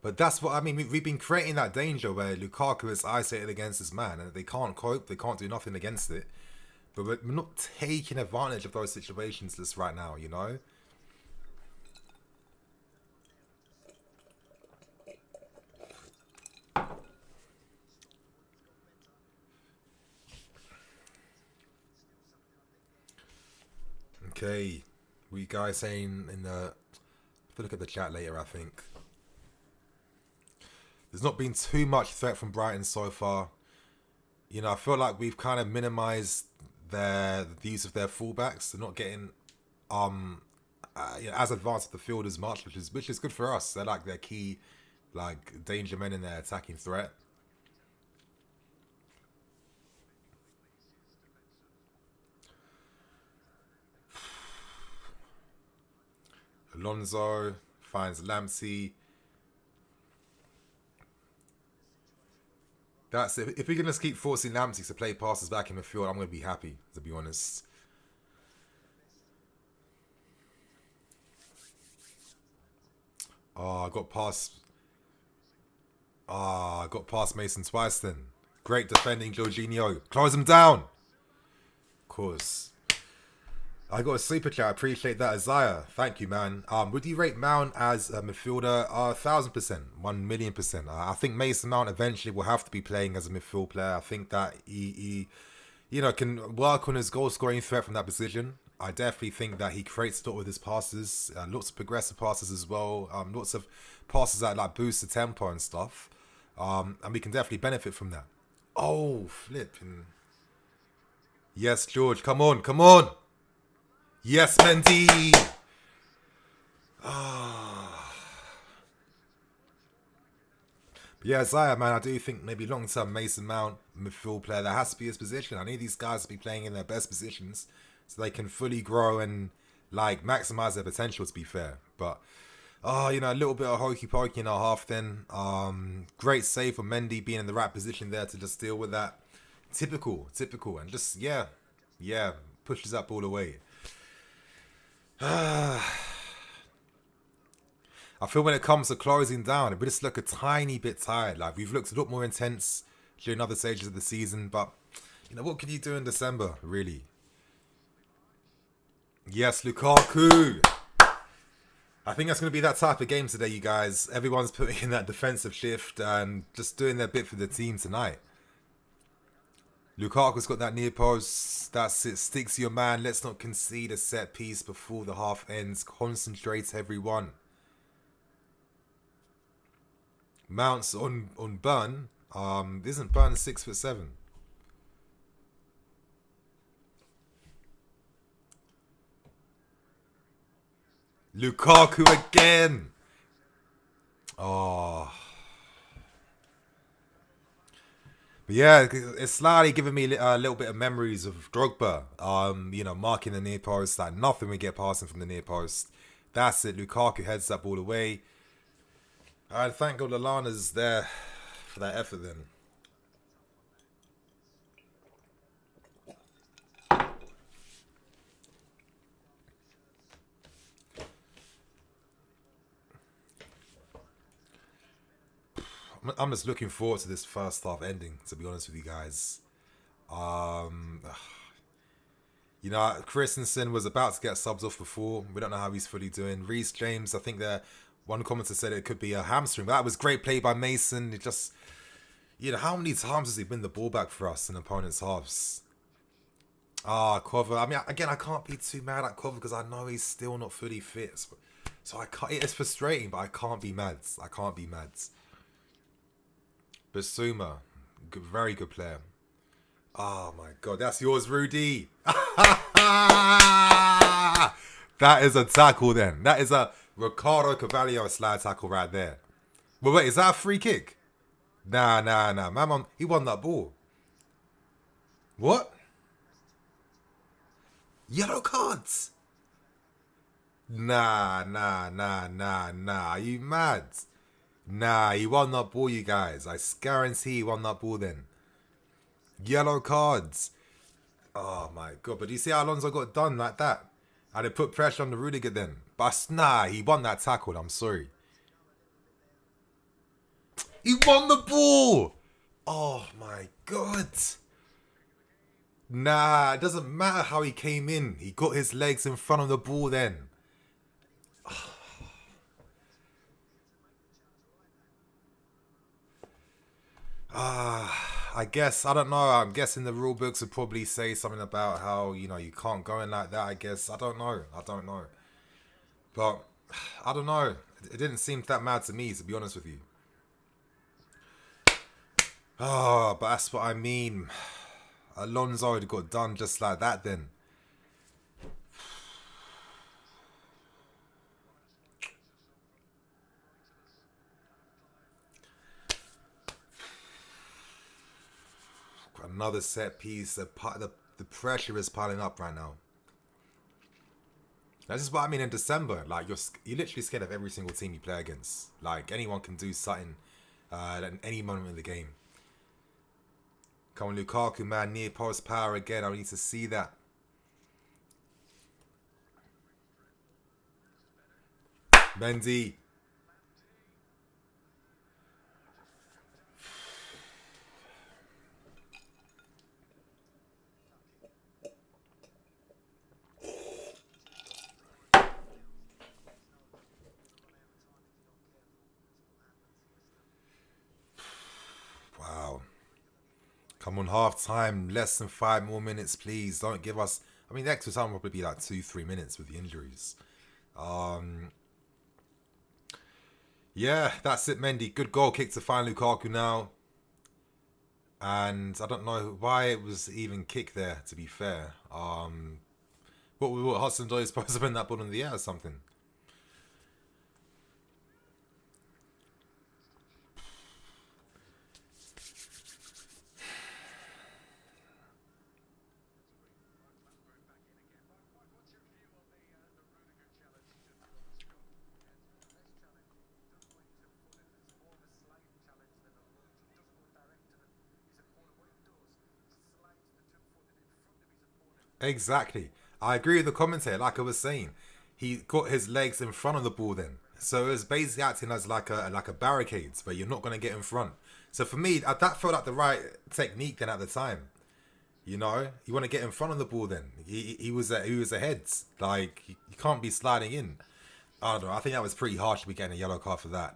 But that's what, I mean, we've been creating that danger where Lukaku is isolated against this man and they can't cope, they can't do nothing against it. But we're not taking advantage of those situations just right now, you know? Okay, what you guys saying in the... Have to look at the chat later, I think. There's not been too much threat from Brighton so far. You know, I feel like we've kind of minimised the use of their fullbacks. They're not getting as advanced at the field as much, which is good for us. They're like their key, like, danger men in their attacking threat. Alonso finds Lamptey. That's it. If we can just keep forcing Lamptey to play passes back in the field, I'm going to be happy, to be honest. Oh, I got past... I got past Mason twice then. Great defending, Jorginho. Close him down. Of course. I got a super chat. I appreciate that, Isaiah. Thank you, man. Would you rate Mount as a midfielder? 1,000%, 1,000,000%. I think Mason Mount eventually will have to be playing as a midfield player. I think that he you know, can work on his goal scoring threat from that position. I definitely think that he creates a lot with his passes, lots of progressive passes as well, lots of passes that like boost the tempo and stuff, and we can definitely benefit from that. Oh, flipping! Yes, George, come on, come on! Yes, Mendy! Yeah, Zaya, man, I do think maybe long-term Mason Mount, midfield player, that has to be his position. I need these guys to be playing in their best positions so they can fully grow and, like, maximize their potential, to be fair. But, you know, a little bit of hokey-pokey in our half then. Great save for Mendy being in the right position there to just deal with that. Typical. And just, yeah, pushes that ball away. I feel when it comes to closing down, we just look a tiny bit tired. Like, we've looked a lot more intense during other stages of the season, but, you know, what can you do in December, really? Yes, Lukaku! I think that's going to be that type of game today, you guys. Everyone's putting in that defensive shift and just doing their bit for the team tonight. Lukaku's got that near post. That's it. Sticks to your man. Let's not concede a set piece before the half ends. Concentrate, everyone. Mounts on Burn. Isn't Burn 6'7"? Lukaku again. Oh. But yeah, it's slightly giving me a little bit of memories of Drogba. You know, marking the near post. Like nothing we get past him from the near post. That's it. Lukaku heads that ball away. I thank God Lallana's there for that effort then. I'm just looking forward to this first half ending, to be honest with you guys. You know, Christensen was about to get subs off before. We don't know how he's fully doing. Reece James, I think that one commenter said it could be a hamstring. But that was great play by Mason. It just, you know, how many times has he win the ball back for us in opponents' halves? Cover. I mean, again, I can't be too mad at Cover because I know he's still not fully fit. So I can't. It's frustrating, but I can't be mad. I can't be mad. Basuma, very good player. Oh my God, that's yours, Rudy. That is a tackle then. That is a Ricardo Carvalho slide tackle right there. But wait, is that a free kick? Nah. Man, he won that ball. What? Yellow cards? Nah. Are you mad? Nah, he won that ball, you guys. I guarantee he won that ball then. Yellow cards. Oh my God. But do you see how Alonso got done like that? And it put pressure on the Rudiger then. But nah, he won that tackle. I'm sorry. He won the ball. Oh my God. Nah, it doesn't matter how he came in. He got his legs in front of the ball then. I guess, I don't know, I'm guessing the rule books would probably say something about how, you know, you can't go in like that, I guess. I don't know. But, I don't know. It didn't seem that mad to me, to be honest with you. But that's what I mean. Alonso had got done just like that then. Another set piece. The pressure is piling up right now. That's just what I mean in December. Like you're literally scared of every single team you play against. Like anyone can do something at any moment in the game. Come on, Lukaku, man, near post power again. I need to see that. Mendy. Come on, half time, less than 5 more minutes, please. Don't give us. I mean, the extra time will probably be like 2-3 minutes with the injuries. Yeah, that's it, Mendy. Good goal kick to find Lukaku now. And I don't know why it was even kicked there, to be fair. What Hudson-Odoi is supposed to win that ball in the air or something? Exactly. I agree with the commentator. Like I was saying, he got his legs in front of the ball then. So it was basically acting as like a barricades, but you're not going to get in front. So for me, that felt like the right technique then at the time. You know, you want to get in front of the ball then. He was ahead. Like, you can't be sliding in. I don't know. I think that was pretty harsh to be getting a yellow card for that.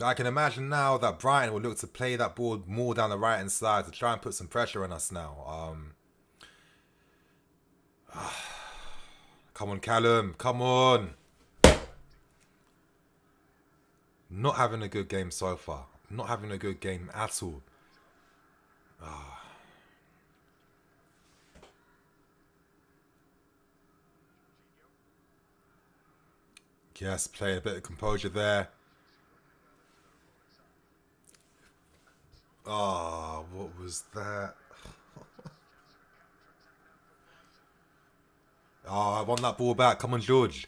I can imagine now that Brighton will look to play that ball more down the right hand side to try and put some pressure on us now. Come on, Callum. Come on. Not having a good game so far. Not having a good game at all. Yes, play a bit of composure there. Oh, what was that? Oh, I want that ball back. Come on, George.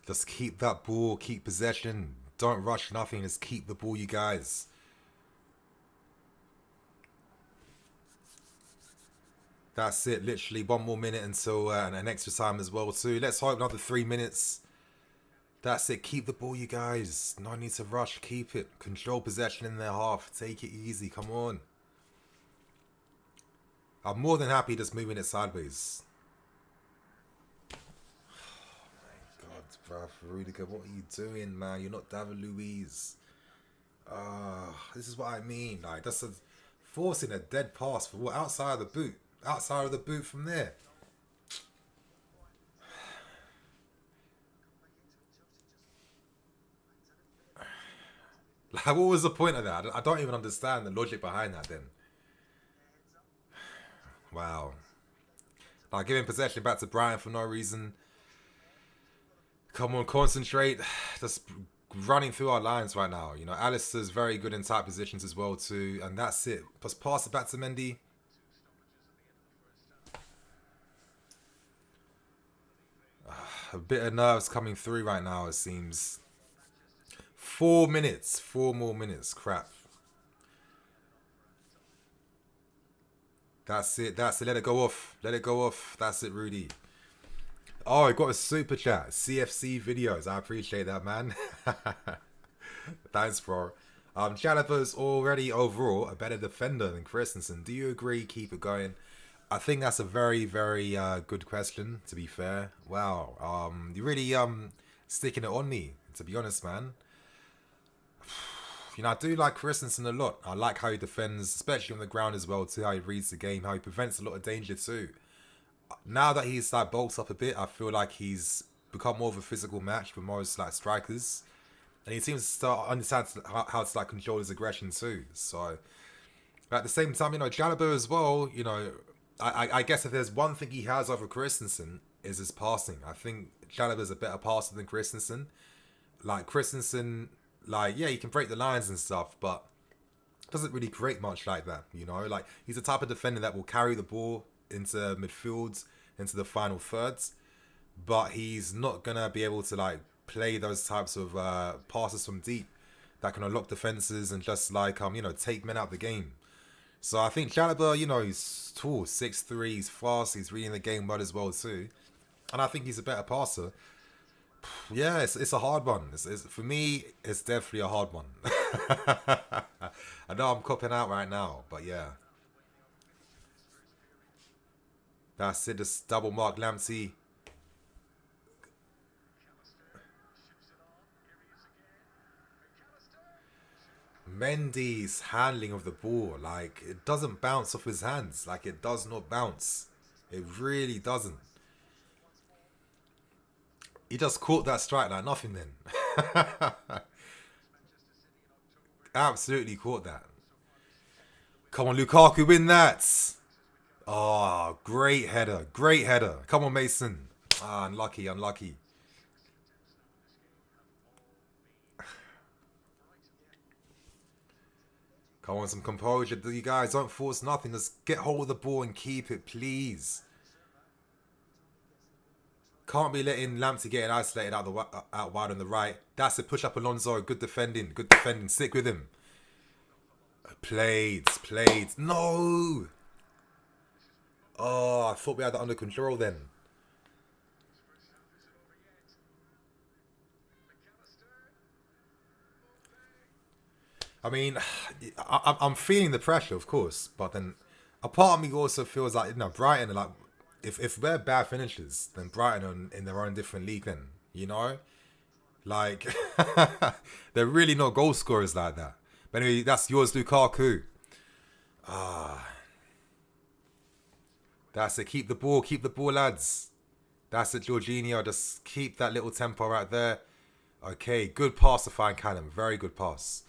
Just keep that ball. Keep possession. Don't rush nothing. Just keep the ball, you guys. That's it. Literally 1 more minute until an extra time as well too. Let's hope another 3 minutes. That's it. Keep the ball, you guys. No need to rush. Keep it. Control possession in their half. Take it easy. Come on. I'm more than happy just moving it sideways. Oh my God, bruv. Rudiger, what are you doing, man? You're not David Luiz. This is what I mean. Like, that's forcing a dead pass for what? Outside of the boot. Outside of the boot from there. Like, what was the point of that? I don't even understand the logic behind that then. Wow. Like, giving possession back to Brighton for no reason. Come on, concentrate. Just running through our lines right now. You know, Alistair's very good in tight positions as well too. And that's it. Just pass it back to Mendy. A bit of nerves coming through right now, it seems. 4 minutes. 4 more minutes. Crap. That's it. That's it. Let it go off. Let it go off. That's it, Rudy. Oh, I got a super chat. CFC videos. I appreciate that, man. Thanks, bro. Chalobah's already overall a better defender than Christensen. Do you agree? Keep it going. I think that's a very, very good question, to be fair. Wow. You're really sticking it on me, to be honest, man. You know, I do like Christensen a lot. I like how he defends, especially on the ground as well, too. How he reads the game, how he prevents a lot of danger too. Now that he's like bulked up a bit, I feel like he's become more of a physical match for most like strikers, and he seems to start understand how to like control his aggression too. So at the same time, you know, Chalobah as well. You know, I guess if there's one thing he has over Christensen is his passing. I think Chalobah's a better passer than Christensen. Like Christensen, like yeah, he can break the lines and stuff, but doesn't really create much like that. You know, like he's the type of defender that will carry the ball into midfields, into the final thirds, but he's not gonna be able to like play those types of passes from deep that can unlock defenses and just like you know, take men out of the game. So I think Chalobah, you know, he's tall, 6'3", he's fast, he's reading the game well as well too, and I think he's a better passer. Yeah, it's a hard one. For me, it's definitely a hard one. I know I'm copping out right now, but yeah. That's it, just double mark Lamptey. Mendy's handling of the ball, like, it doesn't bounce off his hands. Like, it does not bounce. It really doesn't. He just caught that strike like nothing then. Absolutely caught that. Come on, Lukaku, win that. Oh, great header. Great header. Come on, Mason. Ah, unlucky, unlucky. Come on, some composure. You guys, don't force nothing. Just get hold of the ball and keep it, please. Can't be letting Lamptey getting isolated out wide on the right. That's it. Push up Alonso. Good defending. Good defending. Stick with him. Played. No. Oh, I thought we had that under control then. I mean, I'm feeling the pressure, of course, but then a part of me also feels like, Brighton are like, if we're bad finishers, then Brighton are in their own different league. Then like they're really not goal scorers like that. But anyway, that's yours, Lukaku. That's it. Keep the ball, lads. That's it, Jorginho. Just keep that little tempo right there. Okay, good pass to find Callum. Very good pass.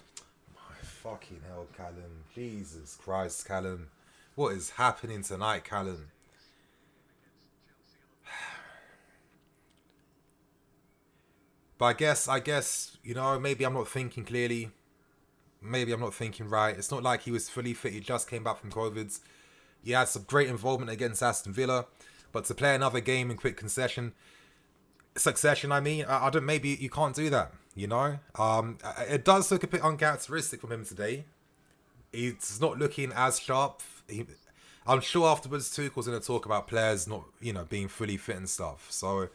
My fucking hell, Callum. Jesus Christ, Callum. What is happening tonight, Callum? But I guess, maybe I'm not thinking clearly. Maybe I'm not thinking right. It's not like he was fully fit. He just came back from COVID. He had some great involvement against Aston Villa. But to play another game in quick succession, I don't. Maybe you can't do that. It does look a bit uncharacteristic from him today. He's not looking as sharp. I'm sure afterwards Tuchel's going to talk about players not, being fully fit and stuff. So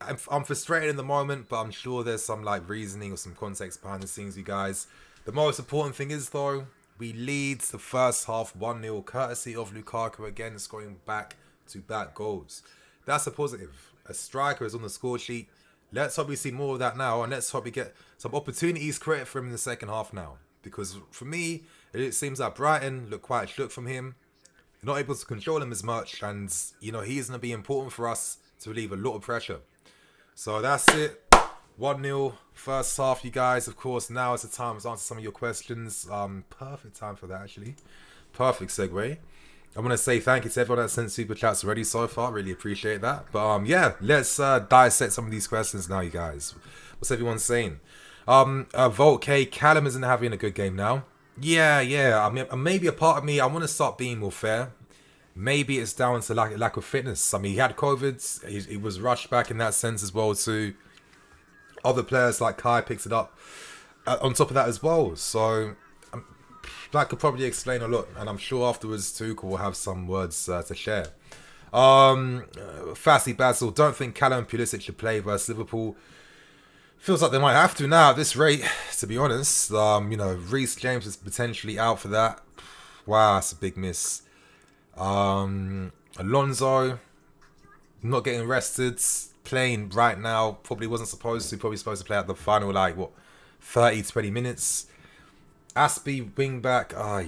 I'm frustrated in the moment, but I'm sure there's some reasoning or some context behind the scenes, you guys. The most important thing is though, we lead the first half 1-0, courtesy of Lukaku again, scoring back-to-back goals. That's a positive. A striker is on the score sheet. Let's hope we see more of that now, and let's hope we get some opportunities created for him in the second half now. Because for me, it seems like Brighton look quite shook from him. They're not able to control him as much, and he's going to be important for us to relieve a lot of pressure. So that's it. 1-0 first half, you guys. Of course, now is the time to answer some of your questions. Perfect time for that, actually. Perfect segue. I want to say thank you to everyone that sent super chats already so far. Really appreciate that. But yeah, let's dissect some of these questions now, you guys. What's everyone saying? Volt K, Callum isn't having a good game now. Yeah. I mean, maybe a part of me, I want to start being more fair. Maybe it's down to lack of fitness. I mean, he had COVID. He was rushed back in that sense as well too. Other players like Kai picks it up on top of that as well. So that could probably explain a lot. And I'm sure afterwards Tuchel will have some words to share. Fassi Basil, don't think Callum and Pulisic should play versus Liverpool. Feels like they might have to now at this rate, to be honest. Reece James is potentially out for that. Wow, that's a big miss. Alonso not getting rested, playing right now, probably wasn't supposed to, play at the final 30-20 minutes. Aspie wing back, I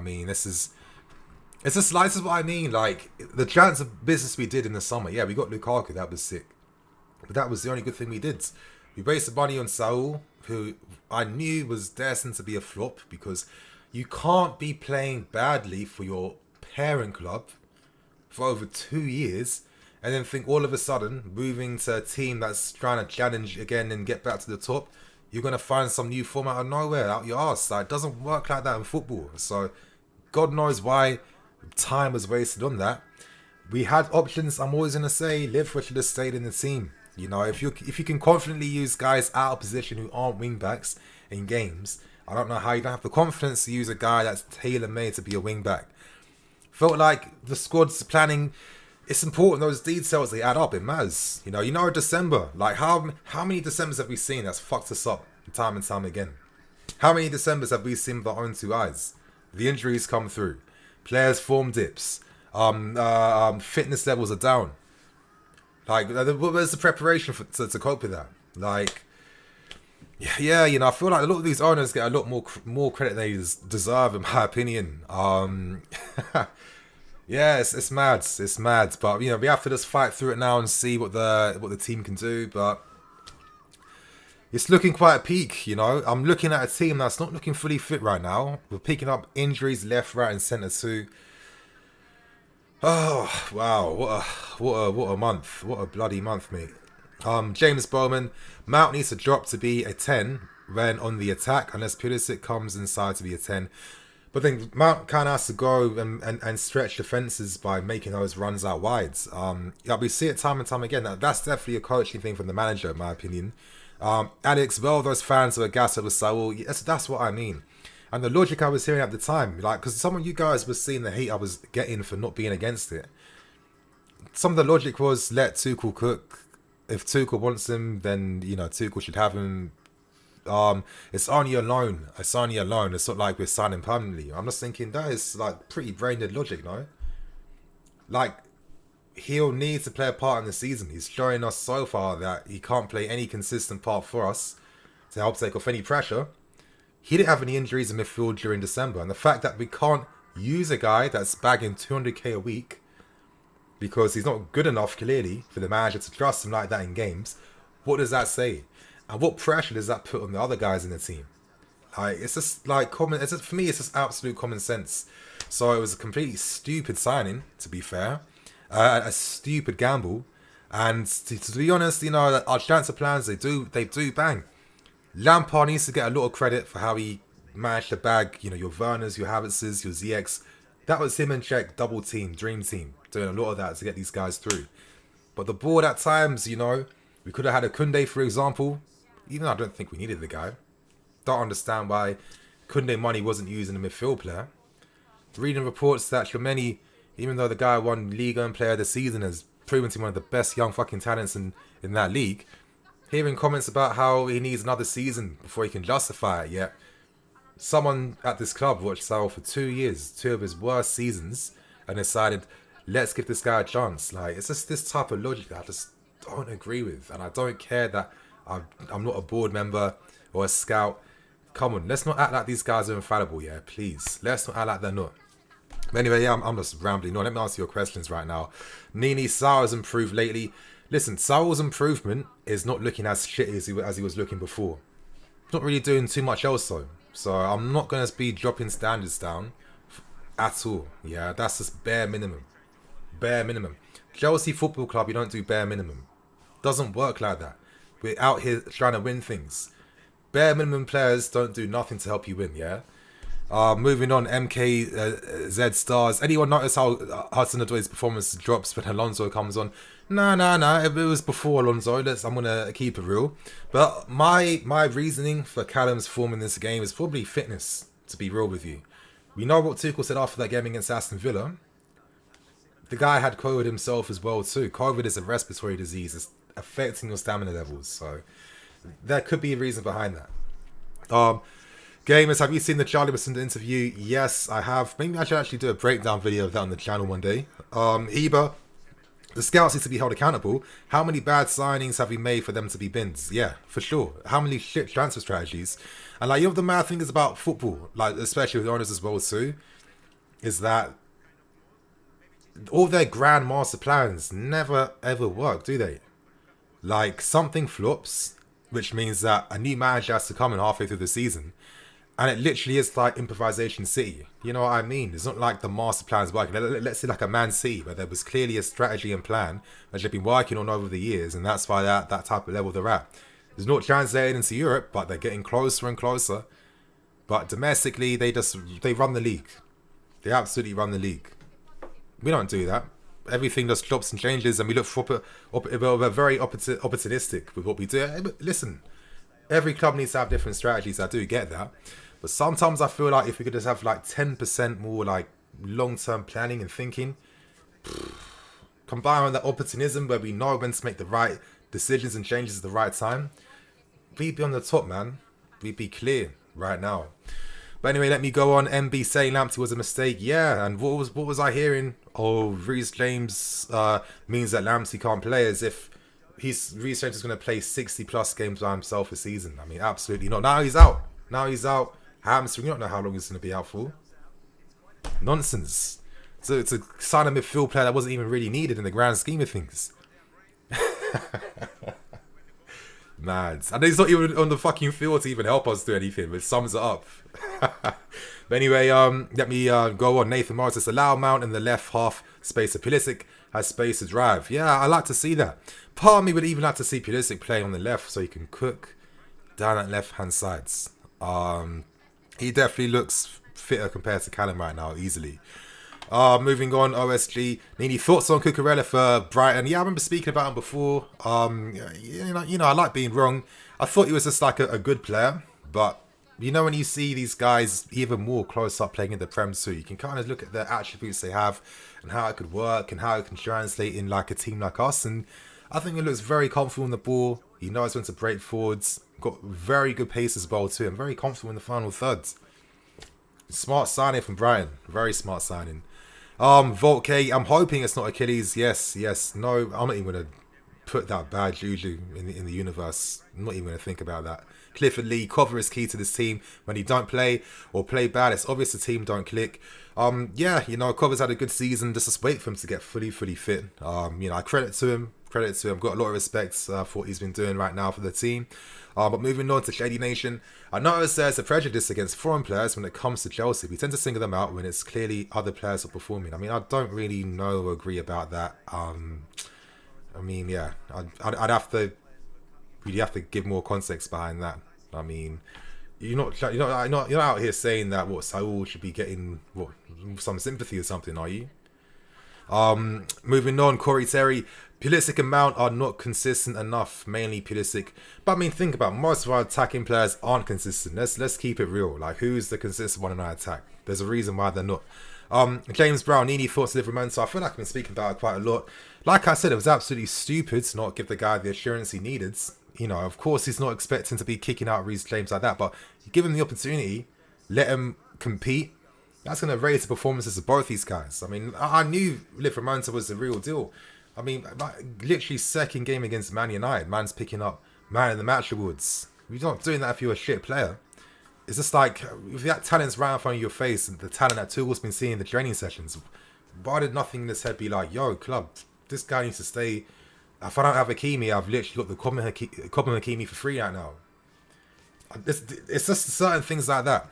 mean, it's just this is what I mean, the chance of business we did in the summer. Yeah, we got Lukaku, that was sick, but that was the only good thing we did. We wasted money on Saul, who I knew was destined to be a flop, because you can't be playing badly for your parent club for over 2 years and then think all of a sudden, moving to a team that's trying to challenge again and get back to the top, you're going to find some new form out of nowhere, out your arse. It doesn't work like that in football. So God knows why time was wasted on that. We had options. I'm always going to say Liverpool should have stayed in the team. If you can confidently use guys out of position who aren't wing backs in games, I don't know how you don't have the confidence to use a guy that's tailor-made to be a wing-back. Felt like the squad's planning, it's important, those details, they add up, it matters. December, how many Decembers have we seen that's fucked us up time and time again? How many Decembers have we seen with our own two eyes? The injuries come through. Players form dips. Fitness levels are down. Where's the preparation to cope with that? Yeah, I feel like a lot of these owners get a lot more credit they deserve, in my opinion. Yeah, it's mad. It's mad. But we have to just fight through it now and see what the team can do. But it's looking quite a peak. I'm looking at a team that's not looking fully fit right now. We're picking up injuries left, right, and centre too. Oh wow! What a month! What a bloody month, mate. James Bowman, Mount needs to drop to be a 10 when on the attack, unless Pulisic comes inside to be a 10. But then Mount kind of has to go and stretch defences by making those runs out wide. We see it time and time again. That's definitely a coaching thing from the manager, in my opinion. Alex, well, those fans who are gassed over Saul, that's what I mean. And the logic I was hearing at the time, because some of you guys were seeing the hate I was getting for not being against it. Some of the logic was let Tuchel cook. If Tuchel wants him, then Tuchel should have him. It's only a loan. It's only a loan. It's not like we're signing permanently. I'm just thinking that is like pretty brain dead logic, no? Like, he'll need to play a part in the season. He's showing us so far that he can't play any consistent part for us to help take off any pressure. He didn't have any injuries in midfield during December. And the fact that we can't use a guy that's bagging 200k a week because he's not good enough, clearly, for the manager to trust him like that in games, what does that say? And what pressure does that put on the other guys in the team? Like, it's just like common. It's just, for me, it's just absolute common sense. So it was a completely stupid signing, to be fair, a stupid gamble. And to be honest, you know, our transfer plans they do bang. Lampard needs to get a lot of credit for how he managed to bag, you know, your Werners, your Havertzes, your ZX. That was him and Czech double team, dream team, doing a lot of that to get these guys through. But the board at times, you know, we could have had a Koundé, for example. Even though I don't think we needed the guy. Don't understand why Koundé money wasn't used in a midfield player. Reading reports that Tchouaméni, even though the guy won Liga and Player of the Season, has proven to be one of the best young fucking talents in that league. Hearing comments about how he needs another season before he can justify it, yet someone at this club watched Saul for 2 years, 2 of his worst seasons, and decided, let's give this guy a chance. Like, it's just this type of logic that I just don't agree with. And I don't care that I'm not a board member or a scout. Come on, let's not act like these guys are infallible, yeah, please. Let's not act like they're not. But anyway, yeah, I'm just rambling on. Let me answer your questions right now. Nini, Saul has improved lately. Listen, Saul's improvement is not looking as shitty as he was looking before. Not really doing too much else though. So I'm not going to be dropping standards down at all. Yeah, that's just bare minimum. Bare minimum. Chelsea Football Club, you don't do bare minimum. Doesn't work like that. We're out here trying to win things. Bare minimum players don't do nothing to help you win, yeah? Moving on, MKZ Stars. Anyone notice how Hudson-Odoi's performance drops when Alonso comes on? No. It was before Alonso. I'm going to keep it real. But my reasoning for Callum's form in this game is probably fitness, to be real with you. We know what Tuchel said after that game against Aston Villa. The guy had COVID himself as well too. COVID is a respiratory disease. It's affecting your stamina levels. So there could be a reason behind that. Gamers, have you seen the Charlie Wilson interview? Yes, I have. Maybe I should actually do a breakdown video of that on the channel one day. Eba, the scouts need to be held accountable. How many bad signings have we made for them to be bins? Yeah, for sure. How many shit transfer strategies? And like, you know, the mad thing is about football, like especially with owners as well too, is that all their grand master plans never ever work, do they? Like, something flops, which means that a new manager has to come in halfway through the season. And it literally is like improvisation city. You know what I mean? It's not like the master plan's working. Let's say like a Man City, where there was clearly a strategy and plan that they've been working on over the years. And that's why that type of level they're at. It's not translated into Europe, but they're getting closer and closer. But domestically, they run the league. They absolutely run the league. We don't do that. Everything just drops and changes, and we look for we're very opportunistic with what we do. Listen, every club needs to have different strategies. I do get that. But sometimes I feel like if we could just have like 10% more like long-term planning and thinking, combined with that opportunism where we know when to make the right decisions and changes at the right time, we'd be on the top, man. We'd be clear right now. But anyway, let me go on. MB saying Lamptey was a mistake. Yeah, and what was I hearing? Oh, Reece James means that Lamptey can't play, as if Reece James is going to play 60 plus games by himself a season. I mean, absolutely not. Now he's out. Hamstring, you don't know how long he's going to be out for. Nonsense. So it's a sign of midfield player that wasn't even really needed in the grand scheme of things. Mad. And he's not even on the fucking field to even help us do anything, which sums it up. But anyway, let me go on. Nathan Morris says, allow Mount in the left half space. So Pulisic has space to drive. Yeah, I like to see that. Part of me would even like to see Pulisic play on the left so he can cook down that left-hand sides. He definitely looks fitter compared to Callum right now, easily. Moving on, OSG. Any thoughts on Cucurella for Brighton? Yeah, I remember speaking about him before. You know, I like being wrong. I thought he was just like a good player, but you know, when you see these guys even more close up playing in the Prem too, you can kind of look at the attributes they have and how it could work and how it can translate in like a team like us. And I think he looks very comfortable on the ball. He knows when to break forwards. Got very good pace as well too. I'm very comfortable in the final thirds. Smart signing from Brighton. Very smart signing. Volke, I'm hoping it's not Achilles. Yes. No, I'm not even going to put that bad juju in the universe. I'm not even going to think about that. Clifford Lee, cover is key to this team. When he don't play or play bad, it's obvious the team don't click. Yeah, Cover's had a good season. Just wait for him to get fully fit. I credit to him. Got a lot of respect for what he's been doing right now for the team. But moving on to Shady Nation, I noticed there's a prejudice against foreign players when it comes to Chelsea. We tend to single them out when it's clearly other players are performing. I mean, I don't really know or agree about that. Yeah, I'd have to really have to give more context behind that. I mean, you're not out here saying that Saul should be getting some sympathy or something, are you? Moving on, Corey Terry, Pulisic and Mount are not consistent enough, mainly Pulisic. But I mean, think about it, most of our attacking players aren't consistent. Let's keep it real. Like, who's the consistent one in our attack? There's a reason why they're not. James Brown, Nini thoughts of Liverpool. So I feel like I've been speaking about it quite a lot. Like I said, it was absolutely stupid to not give the guy the assurance he needed. Of course, he's not expecting to be kicking out Reece James like that, but give him the opportunity, let him compete. That's going to raise the performances of both these guys. I mean, I knew Liverpool was the real deal. I mean, literally second game against Man United, man's picking up man of the match awards. You're not doing that if you're a shit player. It's just like, if that talent's right in front of your face, and the talent that Tuchel's been seeing in the training sessions, why did nothing in this head be like, yo, club, this guy needs to stay. If I don't have Hakimi, I've literally got the Cobham Hakimi for free right now. It's just certain things like that,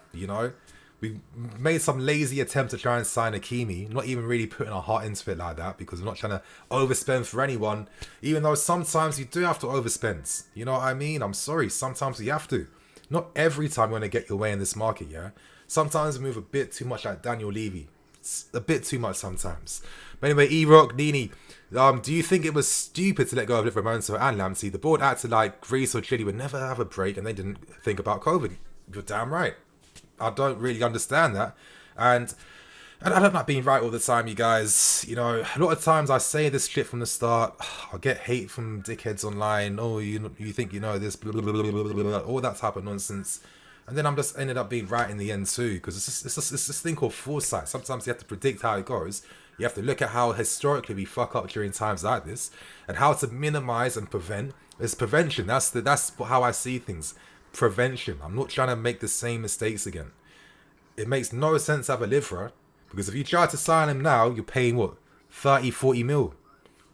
We made some lazy attempt to try and sign Hakimi, not even really putting our heart into it like that, because we're not trying to overspend for anyone, even though sometimes you do have to overspend. You know what I mean? I'm sorry, sometimes you have to. Not every time you're going to get your way in this market, yeah? Sometimes we move a bit too much like Daniel Levy. It's a bit too much sometimes. But anyway, E-Rock, Nini, do you think it was stupid to let go of Livramento and Lamptey? The board acted like Greece or Chile would never have a break and they didn't think about COVID. You're damn right. I don't really understand that. And I don't like being right all the time, you guys. A lot of times I say this shit from the start. I get hate from dickheads online. Oh, you think you know this, blah, blah, blah, blah, blah, blah, all that type of nonsense. And then I'm just ended up being right in the end too, because it's this thing called foresight. Sometimes you have to predict how it goes. You have to look at how historically we fuck up during times like this, and how to minimize and prevent. It's prevention. That's how I see things. Prevention. I'm not trying to make the same mistakes again. It makes no sense to have a Livra, because if you try to sign him now, you're paying 30, 40 mil.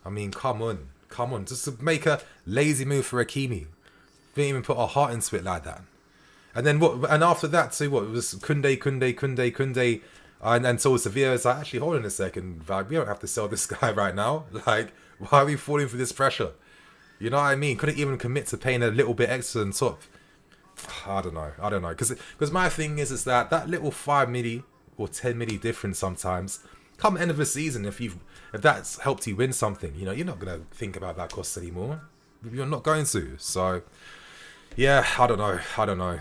I mean, come on. Just to make a lazy move for Hakimi. Didn't even put our heart into it like that. And then and after that too, it was Kunde, and until Sevilla is like, actually, hold on a second, we don't have to sell this guy right now. Like, why are we falling for this pressure? You know what I mean? Couldn't even commit to paying a little bit extra on top. I don't know. Because my thing is that little 5 milli or 10 milli difference sometimes, come end of the season, if that's helped you win something, you're not going to think about that cost anymore. You're not going to. So, yeah, I don't know.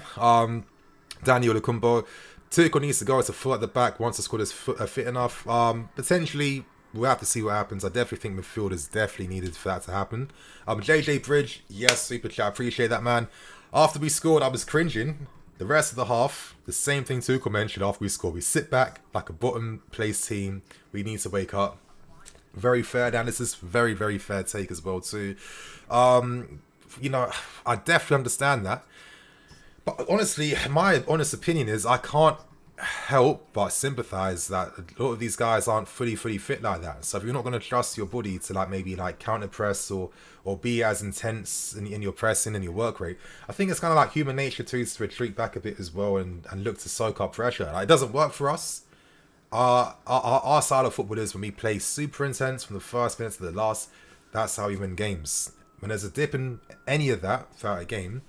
Daniel Lukumbo, Tuchel needs to go to full at the back once the squad is fit enough. Potentially, we'll have to see what happens. I definitely think midfield is definitely needed for that to happen. JJ Bridge, yes, super chat, appreciate that, man. After we scored, I was cringing. The rest of the half, the same thing Tuchel mentioned after we scored. We sit back like a bottom place team. We need to wake up. Very fair analysis, very, very fair take as well too. I definitely understand that. But honestly, my honest opinion is I can't help but sympathize that a lot of these guys aren't fully fit like that. So if you're not going to trust your body to maybe counter press or be as intense in your pressing and your work rate, I think it's kind of like human nature to retreat back a bit as well and look to soak up pressure. It doesn't work for us. Our style of football is when we play super intense from the first minute to the last. That's how we win games. When there's a dip in any of that throughout a game,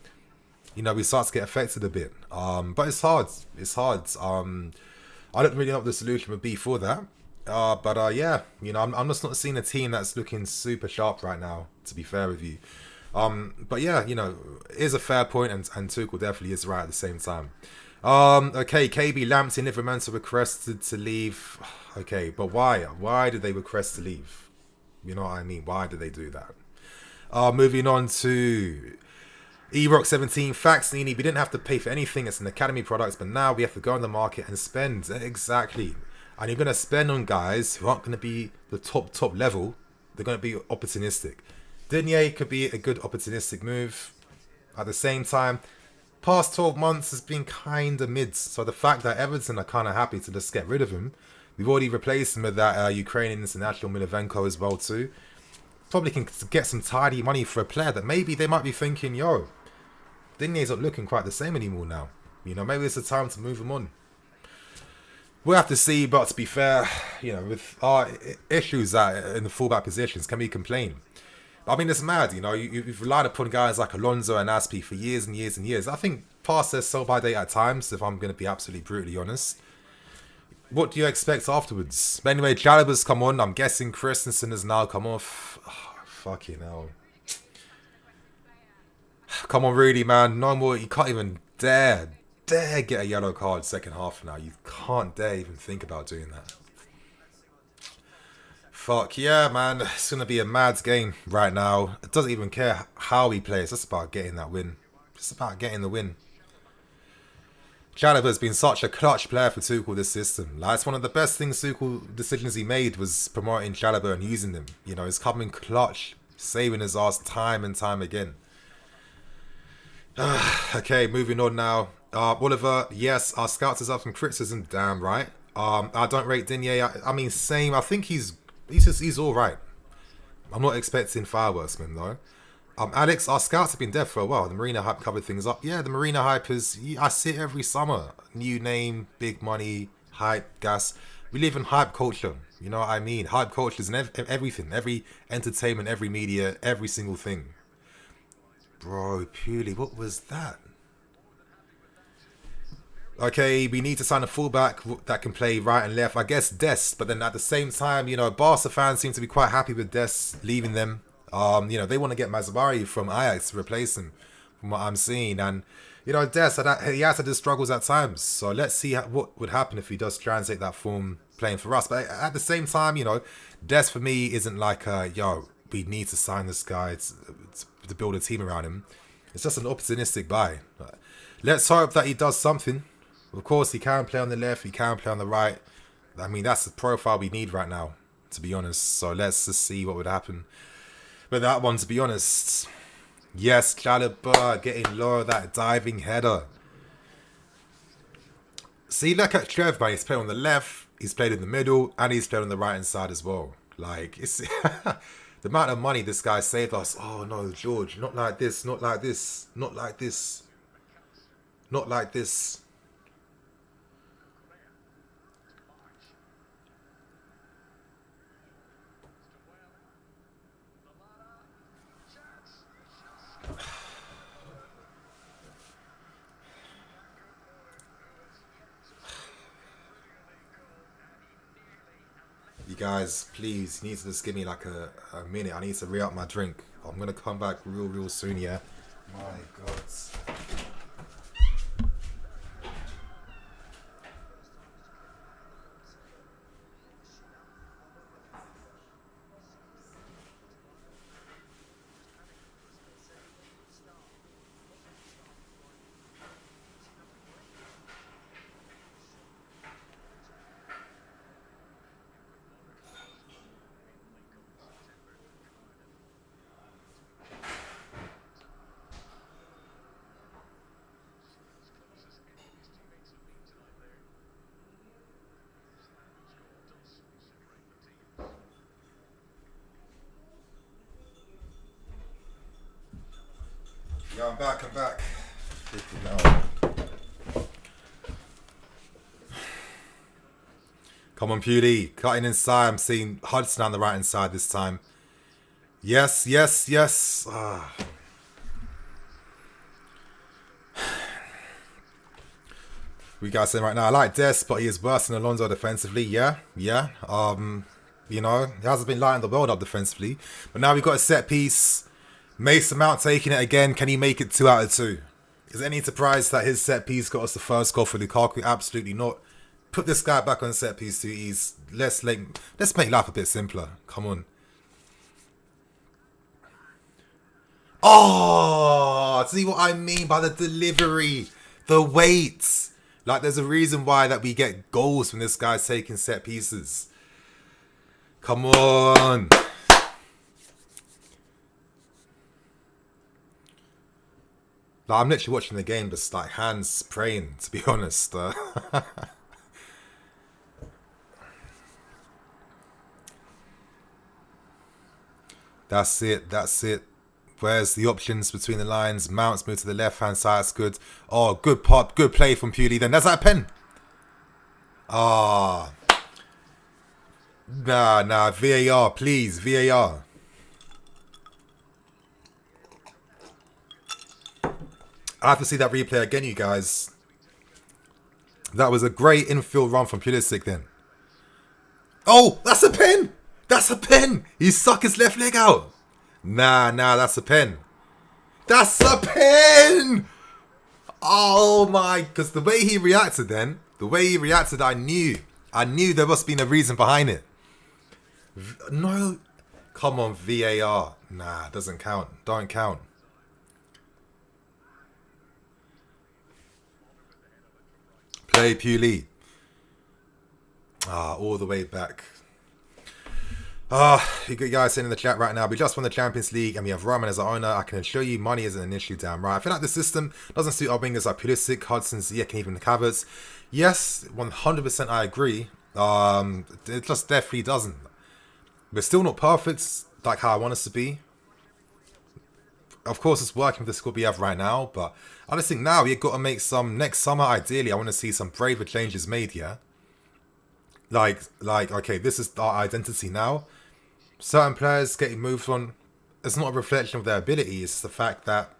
we start to get affected a bit. But it's hard. I don't really know what the solution would be for that. I'm just not seeing a team that's looking super sharp right now, to be fair with you. But yeah, it is a fair point, and Tuchel definitely is right at the same time. Okay, KB, Lamptey and Livramento requested to leave. Okay, but why? Why did they request to leave? You know what I mean? Why did they do that? Moving on to eRock17. Facts, Nini. We didn't have to pay for anything. It's an academy product, but now we have to go on the market and spend. Exactly. And you're going to spend on guys who aren't going to be the top level. They're going to be opportunistic. Digne could be a good opportunistic move. At the same time, past 12 months has been kind of mid. So the fact that Everton are kind of happy to just get rid of him. We've already replaced him with that Ukrainian international Milivenko as well too. Probably can get some tidy money for a player that maybe they might be thinking, yo, Digne's not looking quite the same anymore now. You know, maybe it's the time to move him on. We'll have to see, but to be fair, you know, with our issues in the fullback positions, can we complain? I mean, it's mad, you know, you've relied upon guys like Alonso and Aspi for years and years and years. I think past their sell-by date at times, if I'm going to be absolutely brutally honest. What do you expect afterwards? But anyway, Jalaba's come on. I'm guessing Christensen has now come off. Oh, fucking hell. Come on, really, man. No more. You can't even dare get a yellow card second half now. You can't dare even think about doing that. Fuck yeah, man. It's going to be a mad game right now. It doesn't even care how we play. It's just about getting that win. It's about getting the win. Chalobah has been such a clutch player for Tuchel this system. Like, it's one of the best things Tuchel decisions he made was promoting Chalobah and using him. You know, he's coming clutch, saving his ass time and time again. Okay, moving on now. Oliver, yes, our scouts is up from criticism. Damn right. I don't rate Digne. I mean, same. I think he's all right. I'm not expecting fireworks, man, though. Alex, our scouts have been dead for a while. The Marina hype covered things up. Yeah, the Marina hype is... I see it every summer. New name, big money, hype, gas. We live in hype culture. You know what I mean? Hype culture is in everything. Every entertainment, every media, every single thing. Bro, purely, what was that? Okay, we need to sign a fullback that can play right and left. I guess Dest, but then at the same time, you know, Barca fans seem to be quite happy with Dest leaving them. You know, they want to get Mazabari from Ajax to replace him, from what I'm seeing. And, you know, Dest, he has had his struggles at times. So let's see what would happen if he does translate that form playing for us. But at the same time, you know, Dest for me isn't like, yo, we need to sign this guy to build a team around him. It's just an opportunistic buy. Let's hope that he does something. Of course, he can play on the left, he can play on the right. I mean, that's the profile we need right now, to be honest. So let's just see what would happen. But that one, to be honest, yes, Chalobah getting low, that diving header. See, look at Trev, man. He's played on the left, he's played in the middle, and he's played on the right-hand side as well. Like, it's the amount of money this guy saved us. Oh, no, George, not like this, not like this, not like this, not like this. You guys, please, you need to just give me like a minute. I need to re-up my drink. I'm going to come back real soon, yeah? My God. Yeah, I'm back. Come on, Pewdie. Cutting inside. I'm seeing Hudson on the right hand side this time. Yes. We guys saying right now, I like Des, but he is worse than Alonso defensively. Yeah. You know, he hasn't been lighting the world up defensively. But now we've got a set piece. Mason Mount taking it again. Can he make it 2 out of 2? Is there any surprise that his set piece got us the first goal for Lukaku? Absolutely not. Put this guy back on set piece 2 Let's make life a bit simpler. Come on. Oh, see what I mean by the delivery, the weight. Like, there's a reason why that we get goals when this guy's taking set pieces. Come on. Like, I'm literally watching the game, just like hands praying, to be honest. That's it. That's it. Where's the options between the lines? Mounts move to the left-hand side. That's good. Oh, good pop. Good play from Pewley then. That's that a pen. Ah. Nah. VAR, please. VAR. I have to see that replay again, you guys. That was a great infield run from Pulisic then. Oh, that's a pen. That's a pen. He sucked his left leg out. Nah, that's a pen. That's a pen. Oh my, because the way he reacted then, I knew there must have been a reason behind it. No, come on, VAR. Nah, doesn't count. Don't count. Play Pewley. All the way back. You guys saying in the chat right now, we just won the Champions League and we have Roman as our owner. I can assure you money isn't an issue, damn right. I feel like the system doesn't suit our wingers like Pulisic, Hudson, Ziyech and even Havertz. Yes, 100% I agree. It just definitely doesn't. We're still not perfect like how I want us to be. Of course, it's working with the squad we have right now, but I just think now we've got to make some, next summer ideally, I want to see some braver changes made here. Like, okay, this is our identity now. Certain players getting moved on, it's not a reflection of their ability, it's the fact that,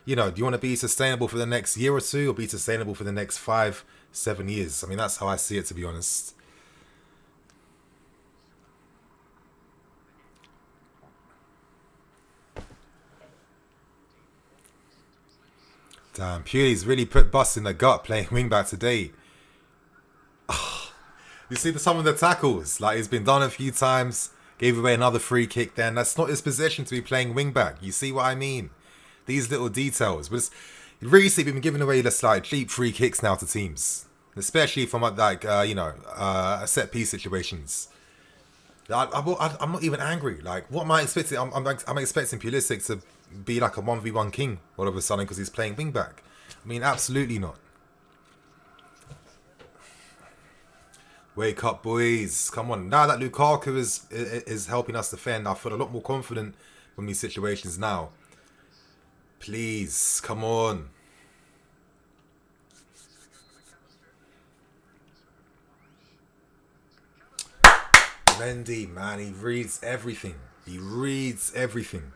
you know, do you want to be sustainable for the next year or two or be sustainable for the next 5-7 years? I mean, that's how I see it, to be honest. Damn, Pewley's really put bust in the gut playing wingback today. You see some of the tackles, like he's been done a few times. Gave away another free kick then. That's not his position to be playing wing-back. You see what I mean? These little details. But recently, we've been giving away just like cheap free kicks now to teams. Especially from like, set-piece situations. I'm not even angry. Like, what am I expecting? I'm expecting Pulisic to be like a 1v1 king all of a sudden because he's playing wing-back. I mean, absolutely not. Wake up, boys. Come on. Now that Lukaku is helping us defend, I feel a lot more confident from these situations now. Please, come on. Mendy, man, he reads everything. He reads everything.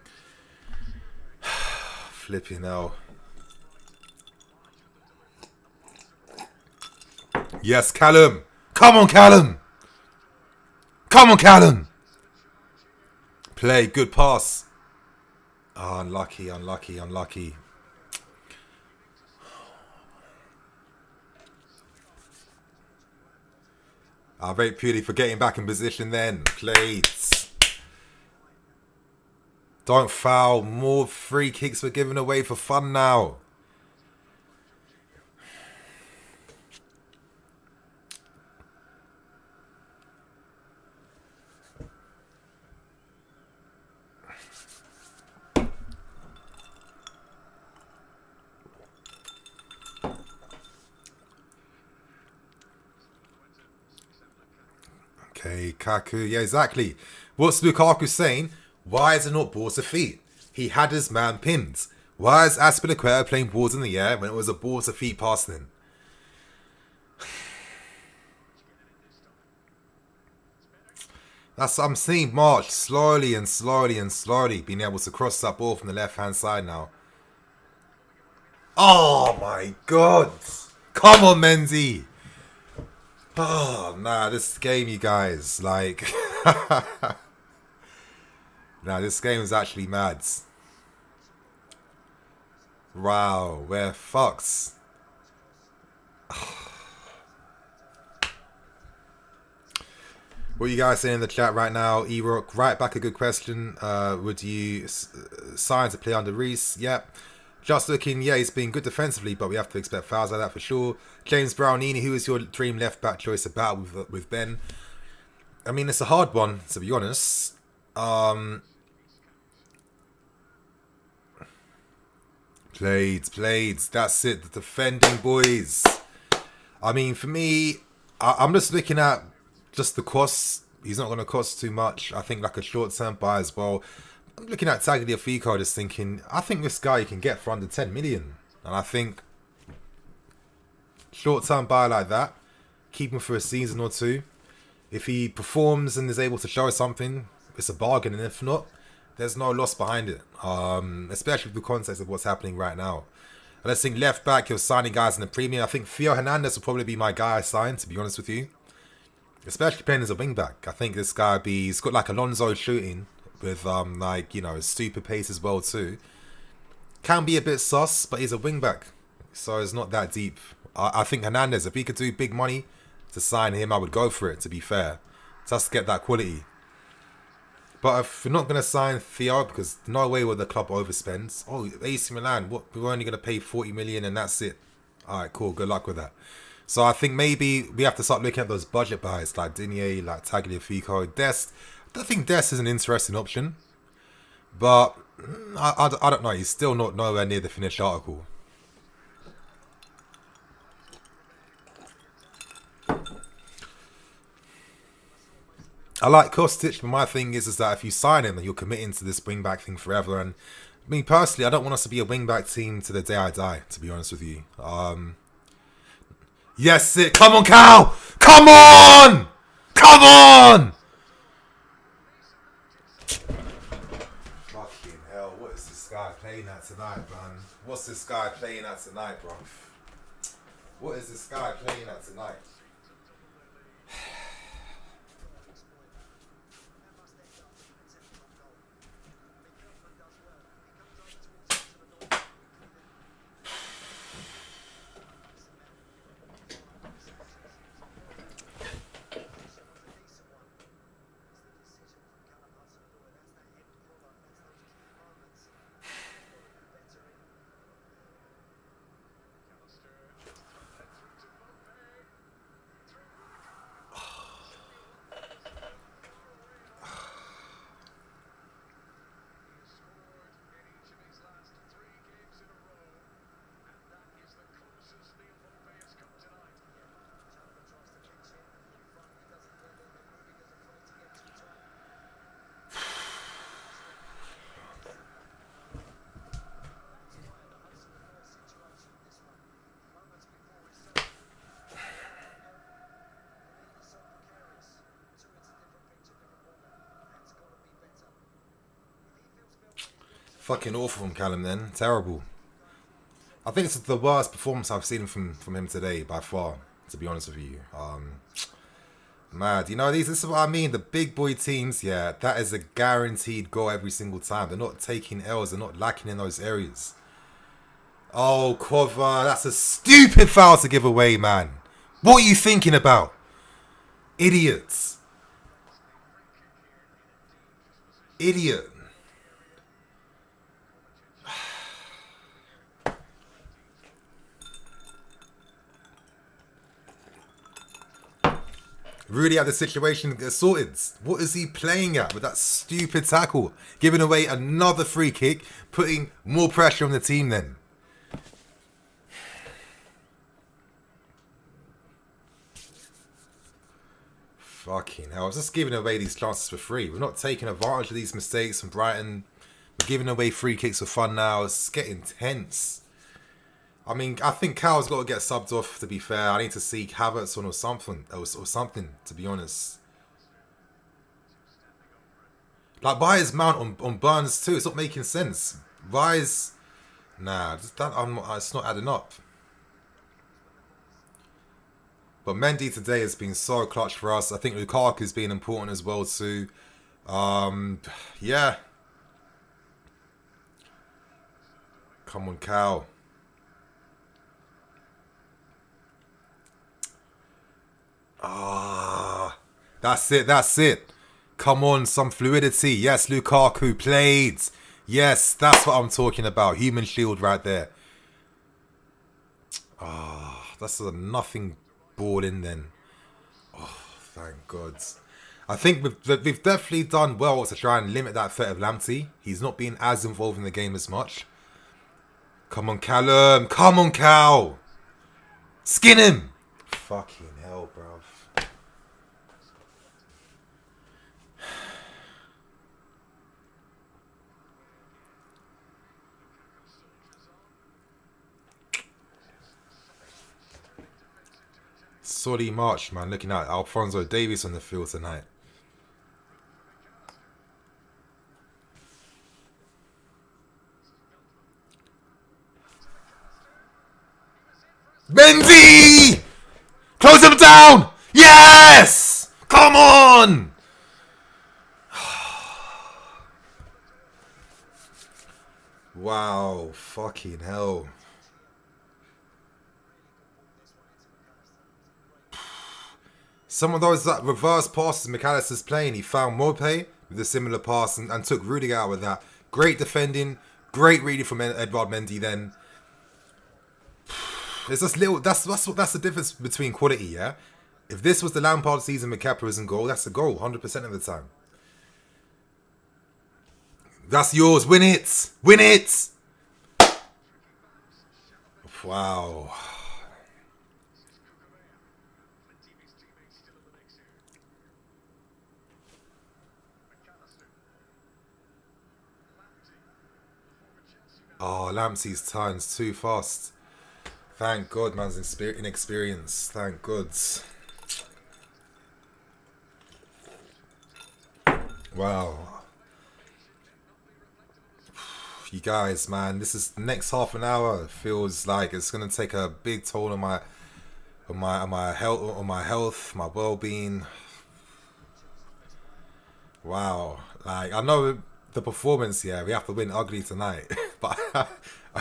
Flipping hell. Yes, Callum. Come on, Callum! Come on, Callum! Play, good pass. Oh, unlucky. I rate Pewley for getting back in position then. Plates. Don't foul. More free kicks were given away for fun now. Okay, Kaku. Yeah, exactly. What's Lukaku saying? Why is it not ball to feet? He had his man pinned. Why is Aspilicueta playing balls in the air when it was a ball to feet pass then? I'm seeing March slowly being able to cross that ball from the left-hand side now. Oh my God. Come on, Mendy. Oh, nah, this game, you guys, like... nah, this game is actually mad. Wow, we're fucked. What are you guys saying in the chat right now? E-Rock, right back, a good question. Would you sign to play under Reece? Yep. Just looking, yeah, he's been good defensively, but we have to expect fouls like that for sure. James Brownini, who is your dream left back choice to battle with Ben? I mean, it's a hard one, to be honest. Played. That's it. The defending boys. I mean, for me, I'm just looking at just the costs. He's not going to cost too much. I think like a short-term buy as well. I'm looking at Tagliafico, just thinking, I think this guy you can get for under 10 million. And I think short-term buy like that, keep him for a season or two. If he performs and is able to show something, it's a bargain. And if not, there's no loss behind it. Especially with the context of what's happening right now. And let's think left back, you're signing guys in the premium. I think Theo Hernandez will probably be my guy I sign, to be honest with you. Especially playing as a wing back. I think this guy he's got like Alonso shooting with like, you know, stupid pace as well too. Can be a bit sus, but he's a wing back. So it's not that deep. I think Hernandez, if he could do big money to sign him, I would go for it, to be fair. Just to get that quality. But if we're not going to sign Theo, because no way will the club overspend. Oh, AC Milan, what? We're only going to pay 40 million and that's it. Alright, cool. Good luck with that. So I think maybe we have to start looking at those budget buys like Digne, like Tagliafico, Dest. I think Dest is an interesting option. But I don't know. He's still not nowhere near the finished article. I like Kostic, but my thing is that if you sign him, then you're committing to this wing-back thing forever. And me personally, I don't want us to be a wing-back team to the day I die, to be honest with you. Yes, it. Come on, Cal! Come on! Come on! Fucking hell, what is this guy playing at tonight, man? What's this guy playing at tonight, bro? What is this guy playing at tonight? Fucking awful from Callum then. Terrible. I think it's the worst performance I've seen from him today by far, to be honest with you. Mad. You know, this is what I mean. The big boy teams, yeah, that is a guaranteed goal every single time. They're not taking L's. They're not lacking in those areas. Oh, Kova, that's a stupid foul to give away, man. What are you thinking about? Idiots. Idiot. Really had the situation sorted. What is he playing at with that stupid tackle? Giving away another free kick, putting more pressure on the team then. Fucking hell, I was just giving away these chances for free. We're not taking advantage of these mistakes from Brighton. We're giving away free kicks for fun now. It's getting tense. I mean, I think Cal's got to get subbed off, to be fair. I need to see Havertz on or something, to be honest. Like, buy his mount on Burns too. It's not making sense. Rise, nah, it's not adding up. But Mendy today has been so clutch for us. I think Lukaku's been important as well too. Yeah. Come on, Cal. That's it. That's it. Come on, some fluidity. Yes, Lukaku played. Yes, that's what I'm talking about. Human shield right there. Ah, that's a nothing ball in then. Oh, thank God. I think we've definitely done well to try and limit that threat of Lamptey. He's not been as involved in the game as much. Come on, Callum. Come on, Cal. Skin him. Fucking hell, bruv. Solly March, man. Looking at Alphonso Davies on the field tonight. Mendy! Close him down! Yes! Come on! Wow, fucking hell. Some of those reverse passes McAllister's playing, he found Mope with a similar pass and took Rudiger out with that. Great defending, great reading from Edouard Mendy then. It's just little. That's the difference between quality, yeah. If this was the Lampard season, McCappa was in goal. That's a goal, 100% of the time. That's yours. Win it. Win it. Wow. Oh, Lamptey's turns too fast. Thank God, man's inexperienced. Thank God. Wow. You guys, man, this is the next half an hour. Feels like it's gonna take a big toll on my health, my well-being. Wow. Like, I know the performance, yeah, we have to win ugly tonight, but I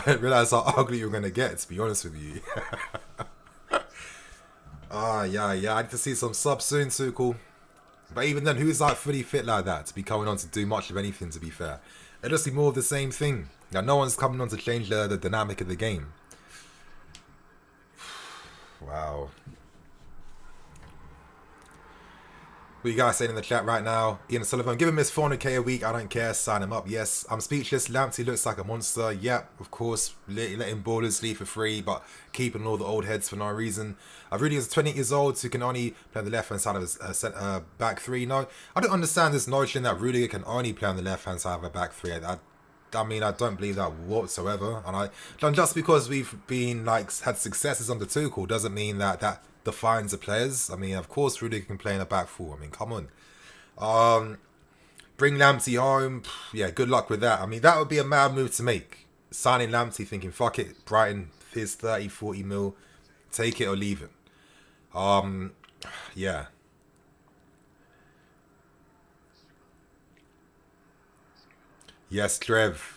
didn't realize how ugly you were gonna get, to be honest with you. Yeah. I need to see some subs soon, Tuchel. But even then, who's like fully fit like that to be coming on to do much of anything, to be fair? It'll just be more of the same thing. Now, no one's coming on to change the dynamic of the game. Wow. What you guys saying in the chat right now? Ian Sullivan, give him his 400k a week. I don't care. Sign him up. Yes, I'm speechless. Lamptey looks like a monster. Yep, of course. Letting ballers leave for free, but keeping all the old heads for no reason. I've really is 28 years old, who can only play on the left hand side of his back three. No, I don't understand this notion that Rudiger can only play on the left hand side of a back three. I mean, I don't believe that whatsoever. And just because we've been had successes under Tuchel doesn't mean that defines the players. I mean, of course, Rudiger can play in a back four. I mean, come on. Bring Lamptey home. Yeah, good luck with that. I mean, that would be a mad move to make. Signing Lamptey, thinking, fuck it, Brighton, here's 30, 40 mil. Take it or leave it. Yeah. Yes, Trev.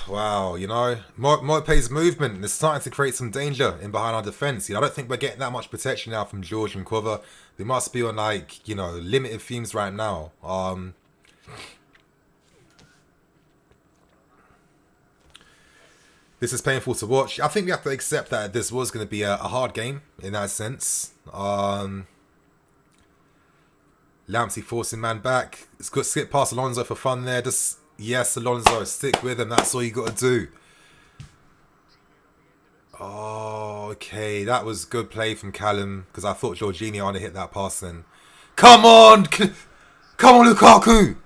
Wow, you know, Mope's movement is starting to create some danger in behind our defence. I don't think we're getting that much protection now from George and Cover. They must be on limited fumes right now. This is painful to watch. I think we have to accept that this was going to be a hard game in that sense. Lamptey forcing man back. It's good to skip past Alonso for fun there. Just, yes, Alonso, stick with him. That's all you got to do. Oh, okay. That was good play from Callum, because I thought Jorginho would have hit that pass then. Come on! Come on, Lukaku!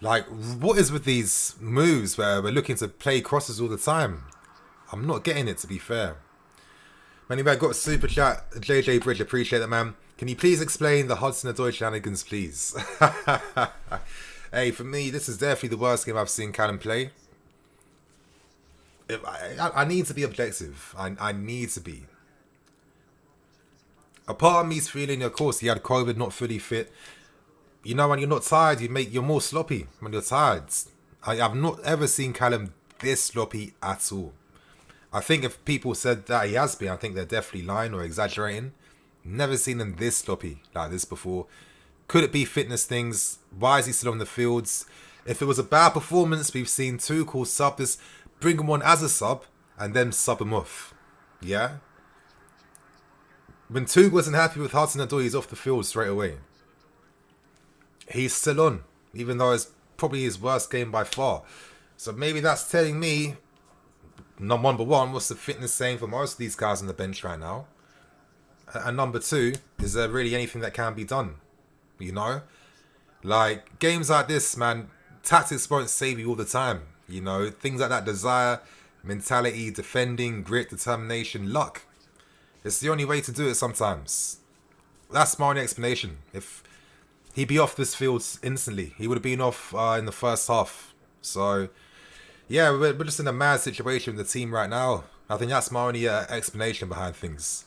Like, what is with these moves where we're looking to play crosses all the time? I'm not getting it, to be fair. Anyway, I got a super chat. JJ Bridge, appreciate that, man. Can you please explain the Hudson-Odoi shenanigans, please? Hey, for me, this is definitely the worst game I've seen Callum play. I need to be objective. I need to be. A part of me is feeling, of course, he had COVID, not fully fit. You know, when you're not tired, you're more sloppy when you're tired. I've not ever seen Callum this sloppy at all. I think if people said that he has been, I think they're definitely lying or exaggerating. Never seen him this sloppy like this before. Could it be fitness things? Why is he still on the fields? If it was a bad performance, we've seen Tuchel sub this, bring him on as a sub, and then sub him off. Yeah? When Tuchel wasn't happy with Hudson-Odoi, he's off the field straight away. He's still on, even though it's probably his worst game by far. So maybe that's telling me, number one, what's the fitness saying for most of these guys on the bench right now? And number two, is there really anything that can be done? You know? Like, games like this, man, tactics won't save you all the time. You know, things like that, desire, mentality, defending, grit, determination, luck. It's the only way to do it sometimes. That's my only explanation. If he'd be off this field instantly, he would have been off in the first half. So, yeah, we're just in a mad situation with the team right now. I think that's my only explanation behind things.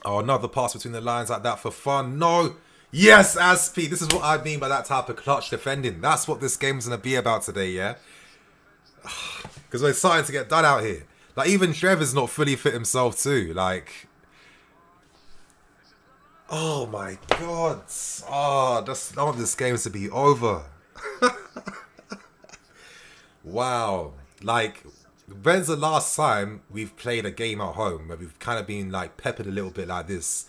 Oh, another pass between the lines like that for fun. No! Yes, Aspi! This is what I mean by that type of clutch defending. That's what this game's going to be about today, yeah? Because we're starting to get done out here. Like, even Trevor's not fully fit himself too. Like, oh my God. Oh, I want this game to be over. Wow. Like, when's the last time we've played a game at home where we've kind of been like peppered a little bit like this?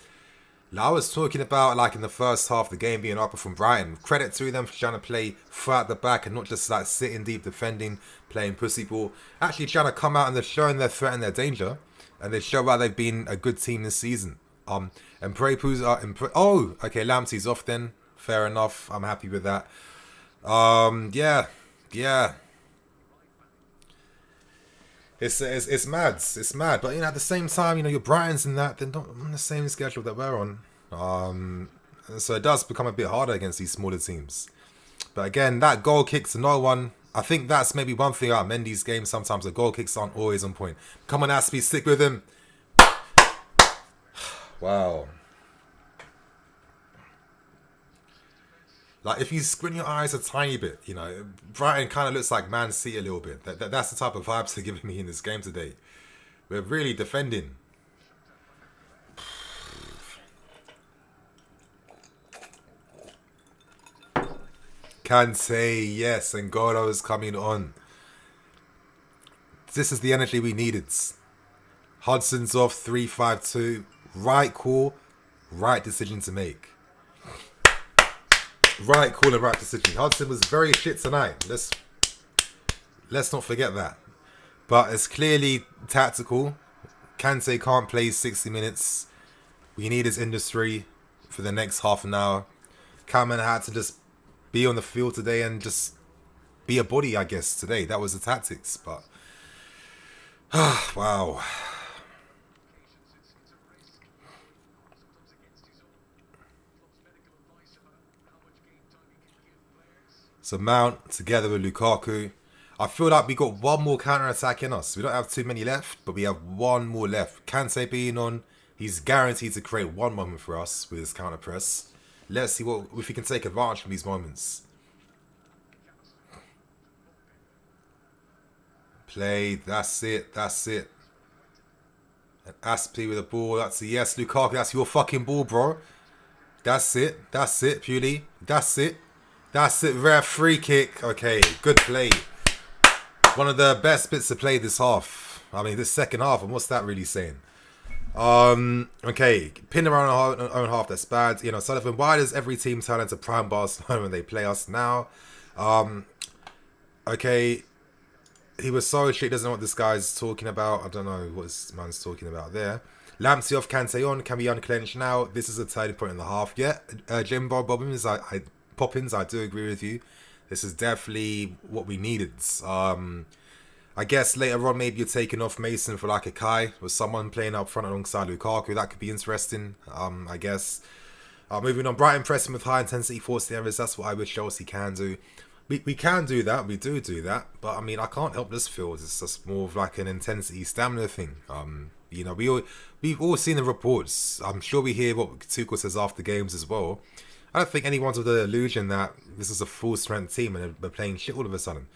Like, I was talking about like in the first half, the game being upper from Brighton. Credit to them for trying to play far at the back and not just like sitting deep defending, playing pussy ball. Actually trying to come out and they're showing their threat and their danger. And they show why they've been a good team this season. And Prepu's oh, okay, Lamptey's off then. Fair enough. I'm happy with that. Yeah. It's mad. It's mad. But, you know, at the same time, you know, your Brightons and that, they're not on the same schedule that we're on. So it does become a bit harder against these smaller teams. But again, that goal kick to no one. I think that's maybe one thing about Mendy's game. Sometimes the goal kicks aren't always on point. Come on, Aspie, stick with him. Wow. Like, if you squint your eyes a tiny bit, you know, Brighton kind of looks like Man City a little bit. That's the type of vibes they're giving me in this game today. We're really defending. Kante, yes, and Goro is coming on. This is the energy we needed. Hudson's off, 3-5-2. Right call, right decision to make. Right call and right decision. Hudson was very shit tonight. Let's not forget that. But it's clearly tactical. Kante can't play 60 minutes. We need his industry for the next half an hour. Cameron had to just be on the field today and just be a body, I guess, today. That was the tactics, but wow. So Mount together with Lukaku. I feel like we got one more counter-attack in us. We don't have too many left, but we have one more left. Kante being on, he's guaranteed to create one moment for us with his counter-press. Let's see if we can take advantage from these moments. Play, that's it. And Aspi with the ball, that's a yes. Lukaku, that's your fucking ball, bro. That's it, Puli. That's it, rare free kick. Okay, good play. One of the best bits to play this half. I mean, this second half, and what's that really saying? Okay, pin around our own half, that's bad. You know, Sullivan, why does every team turn into prime Barcelona when they play us now? Okay, he was so shit, doesn't know what this guy's talking about. I don't know what this man's talking about there. Lamptey off, Kante on, can we unclench now? This is a turning point in the half. Yeah, Jimbo Bobbins, Poppins, I do agree with you. This is definitely what we needed. I guess later on, maybe you're taking off Mason for like a Kai or someone playing up front alongside Lukaku. That could be interesting, I guess. Moving on, Brighton pressing with high intensity, forcing errors. That's what I wish Chelsea can do. We can do that. We do that. But I mean, I can't help this feel. It's just more of like an intensity, stamina thing. You know, we've all seen the reports. I'm sure we hear what Tuchel says after games as well. I don't think anyone's with the illusion that this is a full strength team and they're playing shit all of a sudden.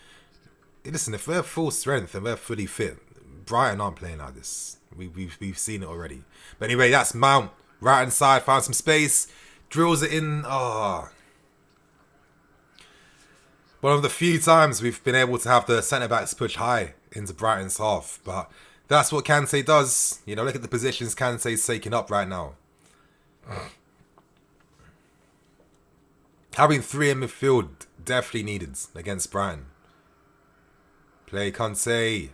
Listen, if we're full strength and we're fully fit, Brighton aren't playing like this. We've seen it already. But anyway, that's Mount. Right hand side, found some space. Drills it in. Oh. One of the few times we've been able to have the centre-backs push high into Brighton's half. But that's what Kante does. You know, look at the positions Kante's taking up right now. Having 3 in midfield definitely needed against Brighton. Play Kante.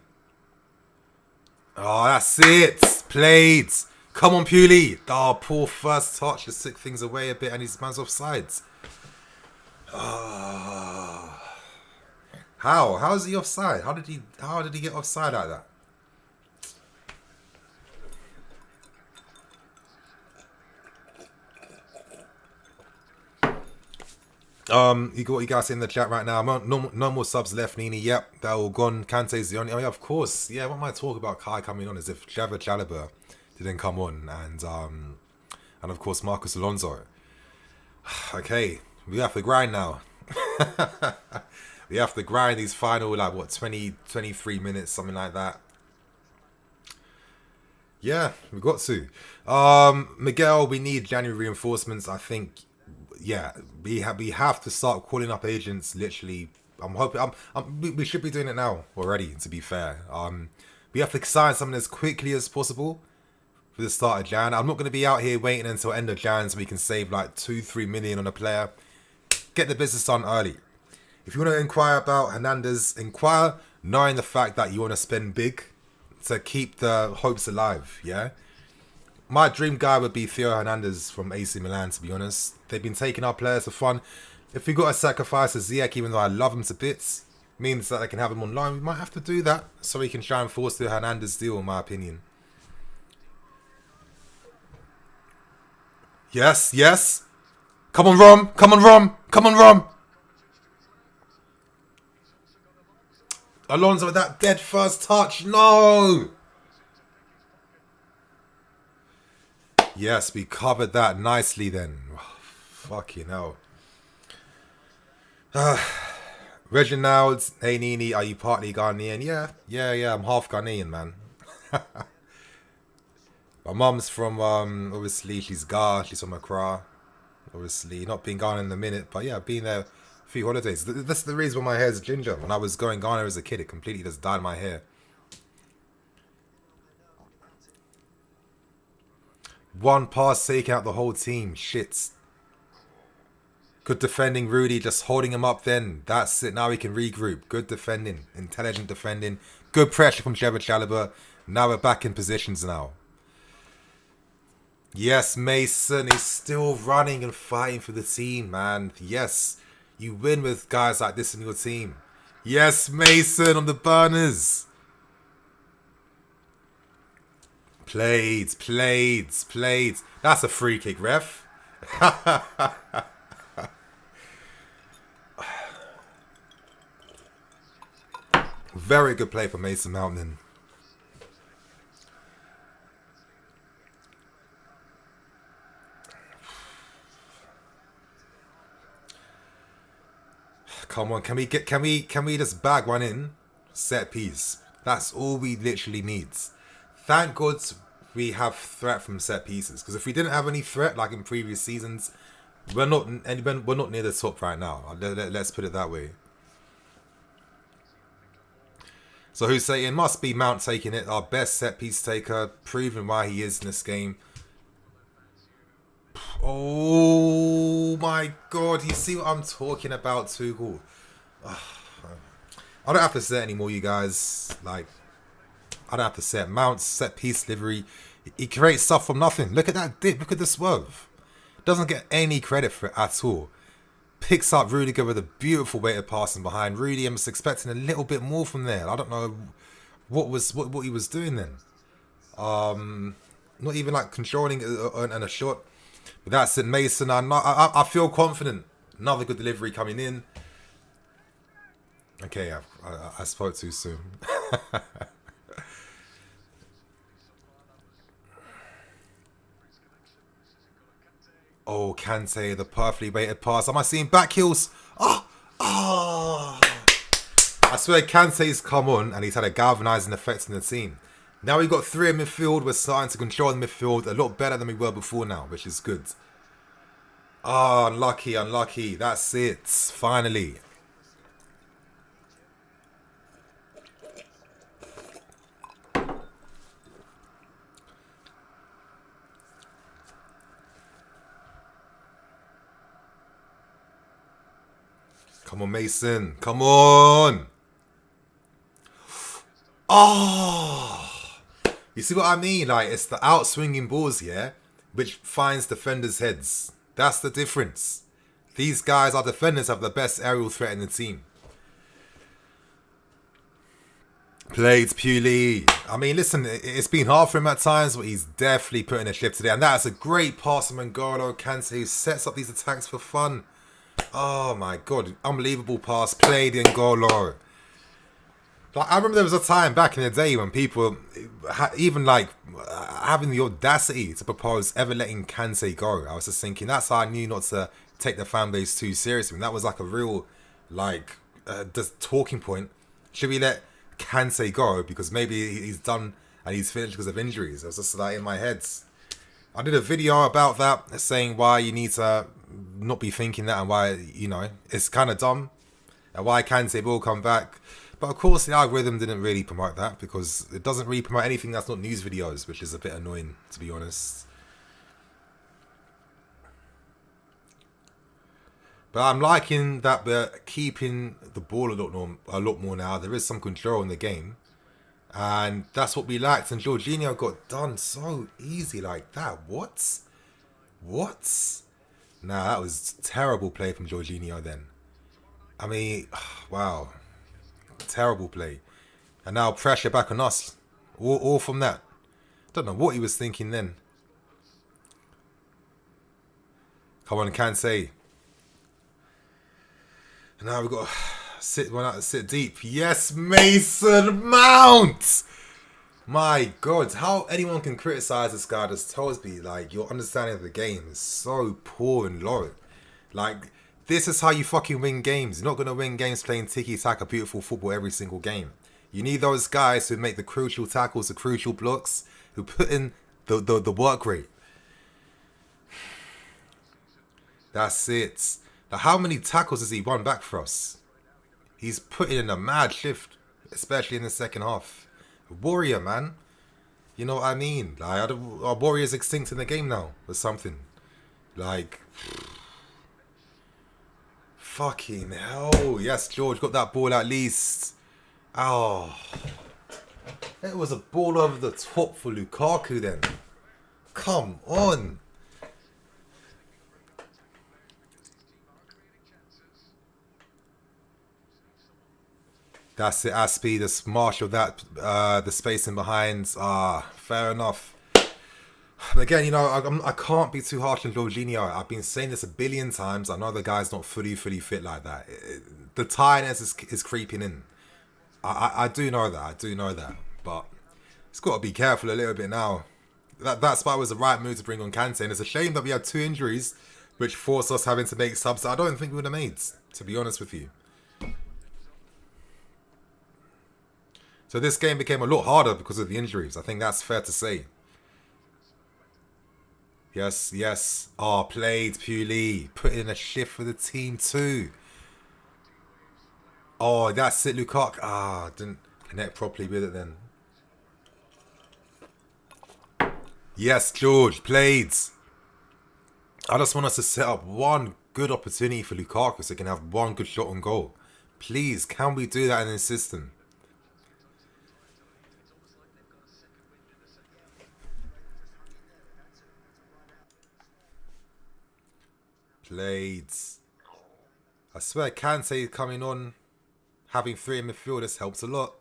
Oh, that's it. Played. Come on, Puli. Oh, poor first touch. Just took things away a bit and his man's offsides. Oh. How? How is he offside? How did he get offside like that? You got what you guys in the chat right now. No more subs left, Nini. Yep, they're all gone. Kante's the only. Oh yeah, of course. Yeah, what am I talking about? Kai coming on as if Trevor Chalobah didn't come on, and of course Marcus Alonso. Okay, we have to grind now. We have to grind these final 23 minutes, something like that. Yeah, we got to. Miguel, we need January reinforcements. I think. Yeah, we have to start calling up agents. Literally, I'm hoping. We should be doing it now already. To be fair, we have to sign someone as quickly as possible for the start of Jan. I'm not going to be out here waiting until end of Jan so we can save like 2-3 million on a player. Get the business done early. If you want to inquire about Hernandez, inquire knowing the fact that you want to spend big to keep the hopes alive. Yeah. My dream guy would be Theo Hernandez from AC Milan, to be honest. They've been taking our players for fun. If we got to sacrifice a Ziyech, even though I love him to bits, means that I can have him on loan, we might have to do that so we can try and force the Hernandez deal, in my opinion. Yes, yes. Come on, Rom. Come on, Rom. Come on, Rom. Alonso with that dead first touch. No. Yes, we covered that nicely then. Oh, fucking hell. Reginald, hey Nini, are you partly Ghanaian? Yeah, I'm half Ghanaian, man. My mum's from, obviously, she's from Accra. Obviously, not been Ghana in a minute, but yeah, I've been there a few holidays. That's the reason why my hair's ginger. When I was going Ghana as a kid, it completely just dyed my hair. One pass taking out the whole team. Shit. Good defending, Rudy. Just holding him up then. That's it. Now we can regroup. Good defending. Intelligent defending. Good pressure from Trevor Chalobah. Now we're back in positions now. Yes, Mason is still running and fighting for the team, man. Yes. You win with guys like this in your team. Yes, Mason on the burners. Played. That's a free kick, ref. Very good play for Mason Mount then. Come on, can we just bag one in? Set piece. That's all we literally need. Thank God we have threat from set pieces. Because if we didn't have any threat like in previous seasons, we're not near the top right now. Let's put it that way. So who's saying? It must be Mount taking it. Our best set piece taker, proving why he is in this game. Oh my God! You see what I'm talking about, Tuchel? I don't have to say it anymore, you guys. Like, I don't have to say it. Mount's set piece delivery. He creates stuff from nothing. Look at that dip. Look at the swerve. Doesn't get any credit for it at all. Picks up Rudiger with a beautiful weighted passing behind. Rudy, I'm just expecting a little bit more from there. I don't know what he was doing then. Not even like controlling and a shot. But that's it, Mason. I feel confident. Another good delivery coming in. Okay, I spoke too soon. Oh, Kante, the perfectly weighted pass. Am I seeing back heels? Oh. I swear Kante's come on and he's had a galvanising effect on the team. Now we've got 3 in midfield. We're starting to control the midfield a lot better than we were before now, which is good. Oh, unlucky, unlucky. That's it. Finally. Come on, Mason. Come on. Oh. You see what I mean? Like, it's the out-swinging balls here, which finds defenders' heads. That's the difference. These guys, our defenders, have the best aerial threat in the team. Played purely. I mean, listen, it's been hard for him at times, but he's definitely putting a shift today. And that's a great pass from N'Golo Kante, who sets up these attacks for fun. Oh my God, unbelievable pass. Played N'Golo. Like, I remember there was a time back in the day when people, even like having the audacity to propose ever letting Kante go. I was just thinking, that's how I knew not to take the fan base too seriously. And that was like a real, like, just talking point. Should we let Kante go because maybe he's done and he's finished because of injuries? I was just like in my head. I did a video about that, saying why you need to not be thinking that and why, you know, it's kind of dumb. And why Kante will come back. But of course the algorithm didn't really promote that because it doesn't really promote anything that's not news videos, which is a bit annoying, to be honest. But I'm liking that we're keeping the ball a lot more now. There is some control in the game. And that's what we liked. And Jorginho got done so easy like that. What? What? Nah, that was terrible play from Jorginho then. I mean, wow. Terrible play. And now pressure back on us. All from that. Don't know what he was thinking then. Come on, Kante. And now we've got to sit deep. Yes, Mason Mount! My God, how anyone can criticize this guy just tells me, like, your understanding of the game is so poor and low. Like, this is how you fucking win games. You're not going to win games playing tiki-taka beautiful football every single game. You need those guys who make the crucial tackles, the crucial blocks, who put in the work rate. That's it. Now, how many tackles has he won back for us? He's putting in a mad shift, especially in the second half. Warrior, man. You know what I mean? Like, our Warrior's extinct in the game now, or something. Like, fucking hell. Yes, George got that ball at least. Oh. It was a ball over the top for Lukaku then. Come on. That's it, Aspie. Just marshal that, the space in behind. Fair enough. But again, you know, I can't be too harsh on Jorginho. I've been saying this a billion times. I know the guy's not fully fit like that. The tiredness is creeping in. I do know that. I do know that. But it's got to be careful a little bit now. That spot was the right move to bring on Kante. And it's a shame that we had 2 injuries, which forced us having to make subs that I don't think we would have made, to be honest with you. So this game became a lot harder because of the injuries. I think that's fair to say. Yes, yes. Played Puli. Put in a shift for the team too. Oh, that's it, Lukaku. Didn't connect properly with it then. Yes, George. Played. I just want us to set up one good opportunity for Lukaku so he can have one good shot on goal. Please, can we do that in this system? Played. I swear Kante coming on, having 3 in midfield, this helps a lot.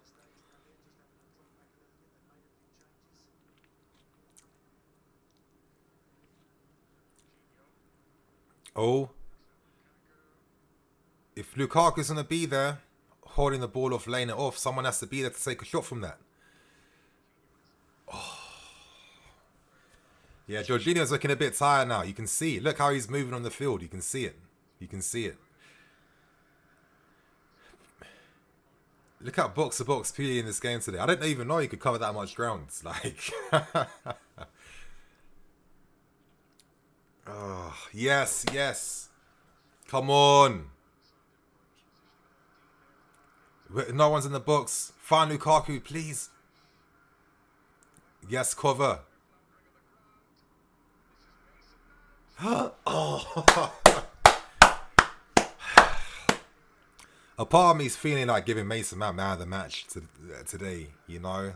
Oh. If Lukaku's going to be there, holding the ball off, laying it off, someone has to be there to take a shot from that. Oh. Yeah, Jorginho's looking a bit tired now. You can see. Look how he's moving on the field. You can see it. You can see it. Look at box to box PD in this game today. I didn't even know you could cover that much ground. Like, oh, yes, yes. Come on. No one's in the box. Find Lukaku, please. Yes, cover. Oh. A part of me is feeling like giving Mason Mount man of the match today, you know.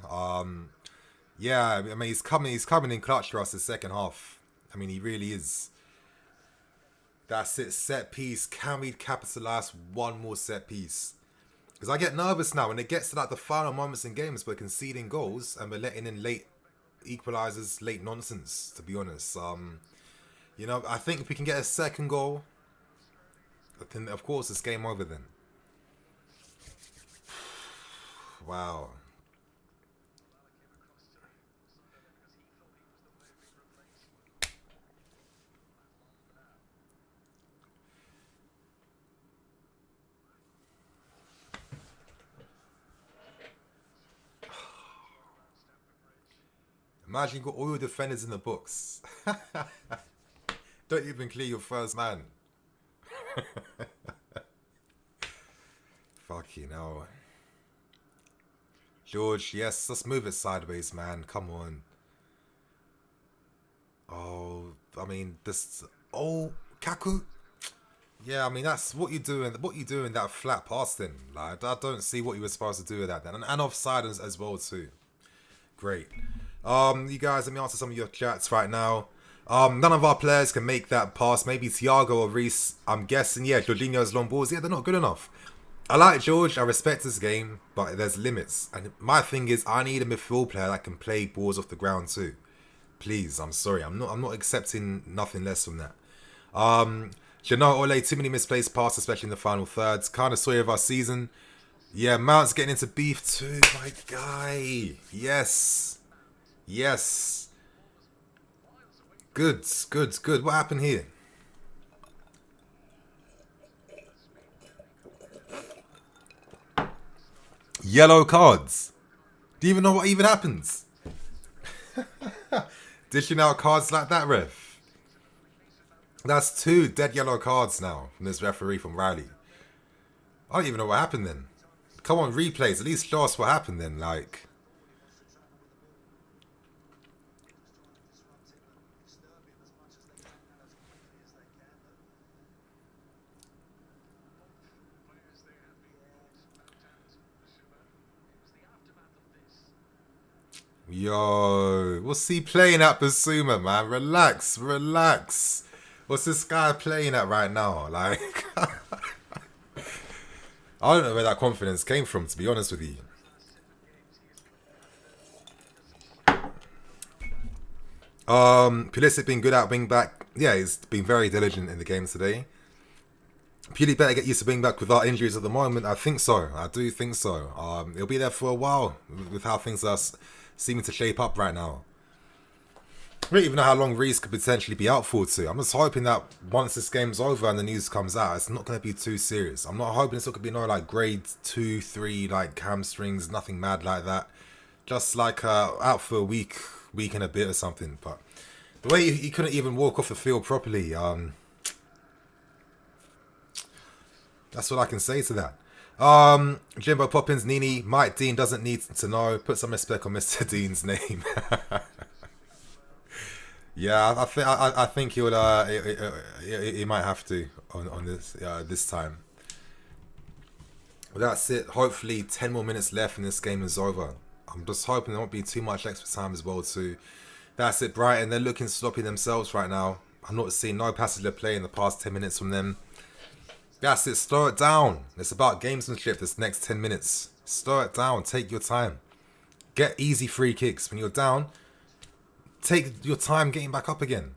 Yeah, I mean he's coming in clutch for us the second half. I mean he really is. That's it, set piece. Can we capitalize one more set piece? Because I get nervous now when it gets to like the final moments in games, we're conceding goals and we're letting in late equalizers, late nonsense. To be honest, you know, I think if we can get a second goal, then of course it's game over then. Wow. Imagine you got all your defenders in the books. Don't even clear your first man. Fucking hell. George, yes, let's move it sideways, man. Come on. Oh, I mean, this... Oh, Kaku? Yeah, I mean, that's what you do in that flat pass then. Like, I don't see what you were supposed to do with that then. And offside as well, too. Great. You guys, let me answer some of your chats right now. None of our players can make that pass. Maybe Thiago or Reece. I'm guessing, yeah, Jorginho's long balls. Yeah, they're not good enough. I like George. I respect his game, but there's limits. And my thing is, I need a midfield player that can play balls off the ground too. Please, I'm sorry. I'm not accepting nothing less from that. Janot Ole, too many misplaced passes, especially in the final thirds. Kind of story of our season. Yeah, Mount's getting into beef too, my guy. Yes. Yes. Good, good, good. What happened here? Yellow cards. Do you even know what even happens? Dishing out cards like that, ref. That's 2 dead yellow cards now from this referee from Riley. I don't even know what happened then. Come on, replays. At least show us what happened then, like. Yo, what's he playing at, Basuma, man? Relax, relax. What's this guy playing at right now? Like, I don't know where that confidence came from, to be honest with you. Pulisic being good at wing back. Yeah, he's been very diligent in the game today. Purely better get used to wing back without injuries at the moment. I think so. I do think so. He'll be there for a while with how things are seeming to shape up right now. I don't even know how long Reece could potentially be out for too. I'm just hoping that once this game's over and the news comes out, it's not going to be too serious. I'm not hoping it's not going to be no like grade 2, 3 like hamstrings, nothing mad like that. Just like out for a week and a bit or something. But the way he couldn't even walk off the field properly, that's what I can say to that. Jimbo Poppins, Nini, Mike Dean doesn't need to know. Put some respect on Mr. Dean's name. Yeah, I think he'll he might have to on this time. Well, that's it. Hopefully 10 more minutes left and this game is over. I'm just hoping there won't be too much extra time as well too. That's it, Brighton. They're looking sloppy themselves right now. I'm not seeing no passenger play in the past 10 minutes from them. That's it. Slow it down. It's about gamesmanship this next 10 minutes. Slow it down. Take your time. Get easy free kicks. When you're down, take your time getting back up again.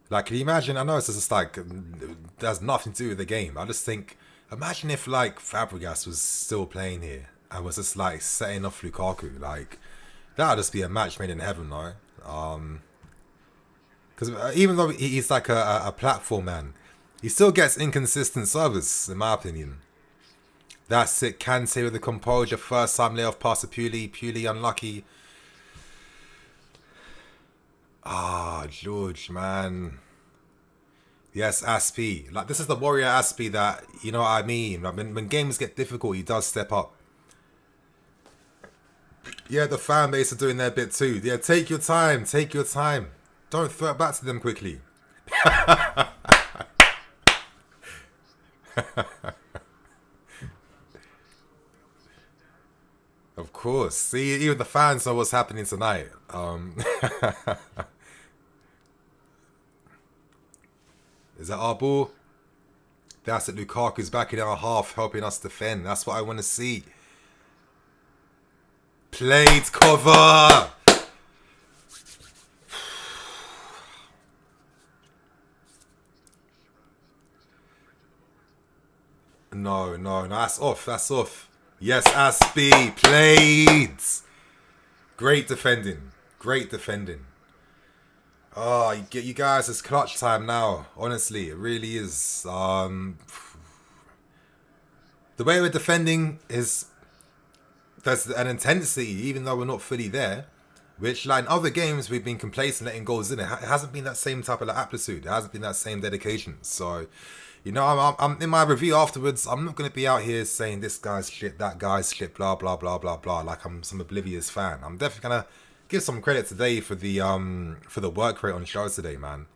Like, can you imagine? I know it's just like, it has nothing to do with the game. I just think, imagine if like Fabregas was still playing here and was just like setting off Lukaku. Like, That'll just be a match made in heaven, though. Because even though he's like a platform man, he still gets inconsistent service, in my opinion. That's it. Kante with the composure. First time layoff pass to Purely unlucky. George, man. Yes, Aspie. Like, this is the warrior Aspie that, you know what I mean? Like, when games get difficult, he does step up. Yeah, the fan base are doing their bit too. Yeah, take your time. Take your time. Don't throw it back to them quickly. Of course. See, even the fans know what's happening tonight. Is that our ball? That's it. Lukaku's back in our half, helping us defend. That's what I want to see. Played cover. No. That's off. That's off. Yes, Aspie. Played. Great defending. Great defending. Oh, you guys, it's clutch time now. Honestly, it really is. The way we're defending is there's an intensity, even though we're not fully there. Which, like in other games, we've been complacent, letting goals in. It hasn't been that same type of aptitude. It hasn't been that same dedication. So, you know, I'm in my review afterwards. I'm not going to be out here saying this guy's shit, that guy's shit, blah blah blah blah blah. Like I'm some oblivious fan. I'm definitely gonna give some credit today for the work rate on show today, man.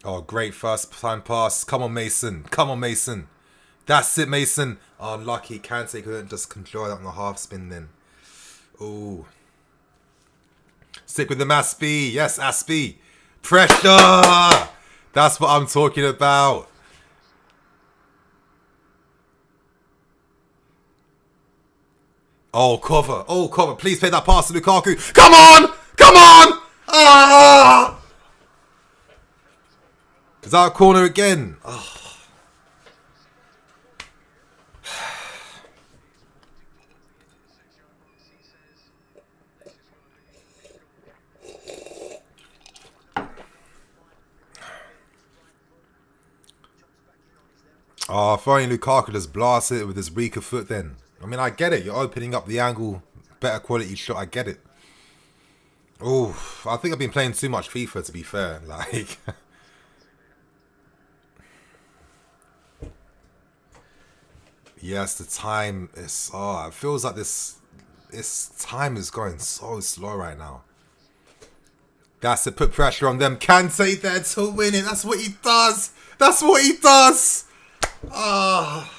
Oh, great first time pass. Come on, Mason. Come on, Mason. That's it, Mason. Oh, unlucky. Kante couldn't just control that on the half spin then. Oh. Stick with the Aspie. Yes, Aspie. Pressure. That's what I'm talking about. Oh, cover. Oh, cover. Please play that pass to Lukaku. Come on. Come on. Ah. Is that a corner again? Oh. Oh, if only Lukaku just blasted it with his weaker foot then. I mean, I get it. You're opening up the angle, better quality shot. I get it. Oh, I think I've been playing too much FIFA, to be fair. Like, yes, the time is. Oh, it feels like this time is going so slow right now. That's to put pressure on them. Kante there to win it. That's what he does. That's what he does. Ah.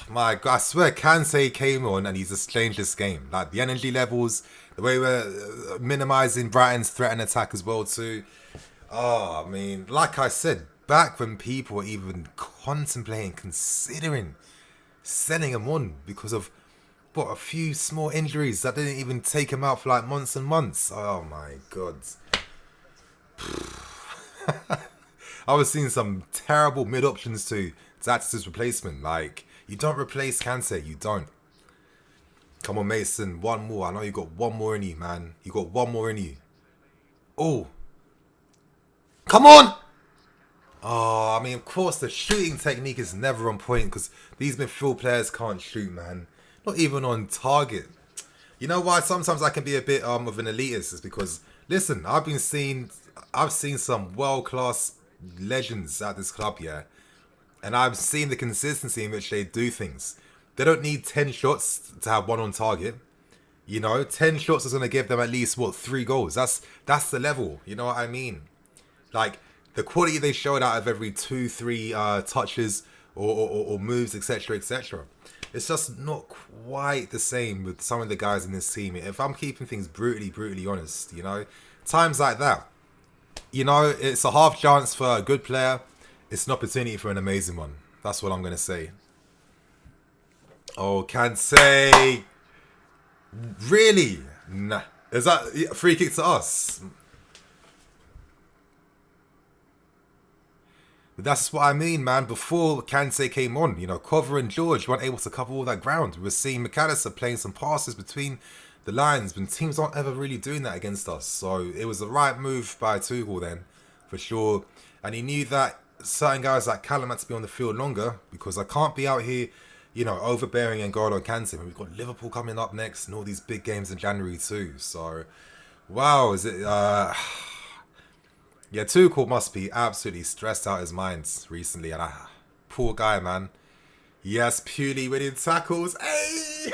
My God, I swear Kante came on and he's just changed this game. Like the energy levels, the way we're minimizing Brighton's threat and attack as well too. Oh, I mean, like I said, back when people were even considering sending him on because of what, a few small injuries that didn't even take him out for like months and months. Oh my God. I was seeing some terrible mid options to Zax's replacement. Like, you don't replace Kante, you don't. Come on, Mason, one more. I know you got one more in you, man. You got one more in you. Oh. Come on! Oh, I mean, of course, the shooting technique is never on point because these midfield players can't shoot, man. Not even on target. You know why? Sometimes I can be a bit of an elitist is because, listen, I've seen some world-class legends at this club, yeah. And I've seen the consistency in which they do things. They don't need 10 shots to have one on target. You know, 10 shots is going to give them at least, 3 goals. That's the level. You know what I mean? Like, the quality they showed out of every 2-3 touches or moves, etc., etc. It's just not quite the same with some of the guys in this team. If I'm keeping things brutally honest, you know, times like that, you know, it's a half chance for a good player. It's an opportunity for an amazing one. That's what I'm going to say. Oh, Kante. Really? Nah. Is that a free kick to us? That's what I mean, man. Before Kante came on, you know, Cover and George weren't able to cover all that ground. We were seeing McAllister playing some passes between the lines, when teams aren't ever really doing that against us. So it was the right move by Tuchel then, for sure. And he knew that certain guys like Callum had to be on the field longer, because I can't be out here, you know, overbearing N'Golo Kante when we've got Liverpool coming up next and all these big games in January too. So, wow, is it... Yeah, Tuchel must be absolutely stressed out his mind recently. And poor guy, man. Yes, purely winning tackles. Hey!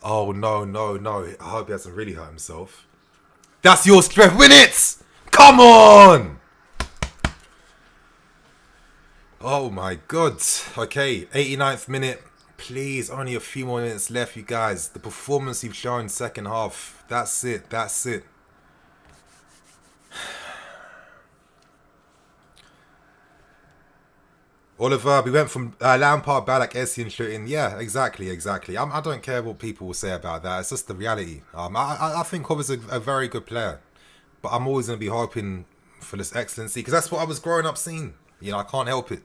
Oh, no, no, no. I hope he hasn't really hurt himself. That's your strength. Win it! Come on! Oh, my God. Okay, 89th minute. Please, only a few more minutes left, you guys. The performance you've shown second half. That's it. That's it. Oliver, we went from Lampard, Ballack, Essien shooting. Yeah, exactly. I don't care what people will say about that. It's just the reality. I think Cover's a very good player. But I'm always going to be hoping for this excellency, because that's what I was growing up seeing. You know, I can't help it.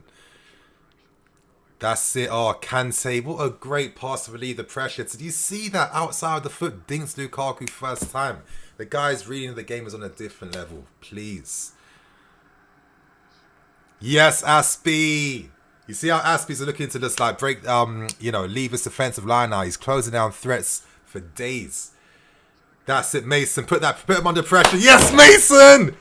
That's it. Oh, Kante. What a great pass to relieve the pressure. Did you see that outside of the foot dinks Lukaku first time? The guy's reading the game is on a different level. Please. Yes, Aspie. You see how Aspie's looking to just like break, you know, leave his defensive line now. He's closing down threats for days. That's it, Mason. Put him under pressure. Yes, Mason!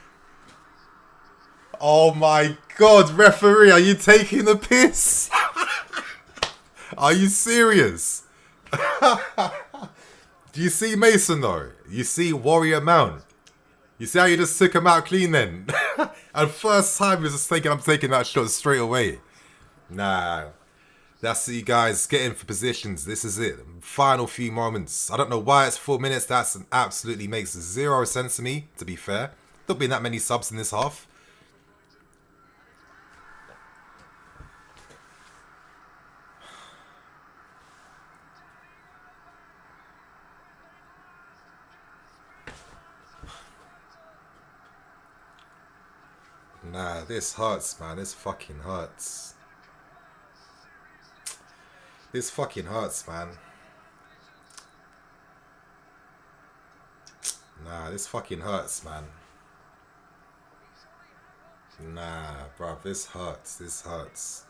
Oh my God, referee, are you taking the piss? Are you serious? Do you see Mason though? You see Warrior Mount? You see how you just took him out clean then? And first time he was just thinking, I'm taking that shot straight away. Nah. That's it, you guys. Get in for positions. This is it. Final few moments. I don't know why it's 4 minutes. That absolutely makes zero sense to me, to be fair. There'll be that many subs in this half. Nah, this hurts, man. This fucking hurts. This fucking hurts, man. Nah, this fucking hurts, man. Nah, bruv, this hurts. This hurts.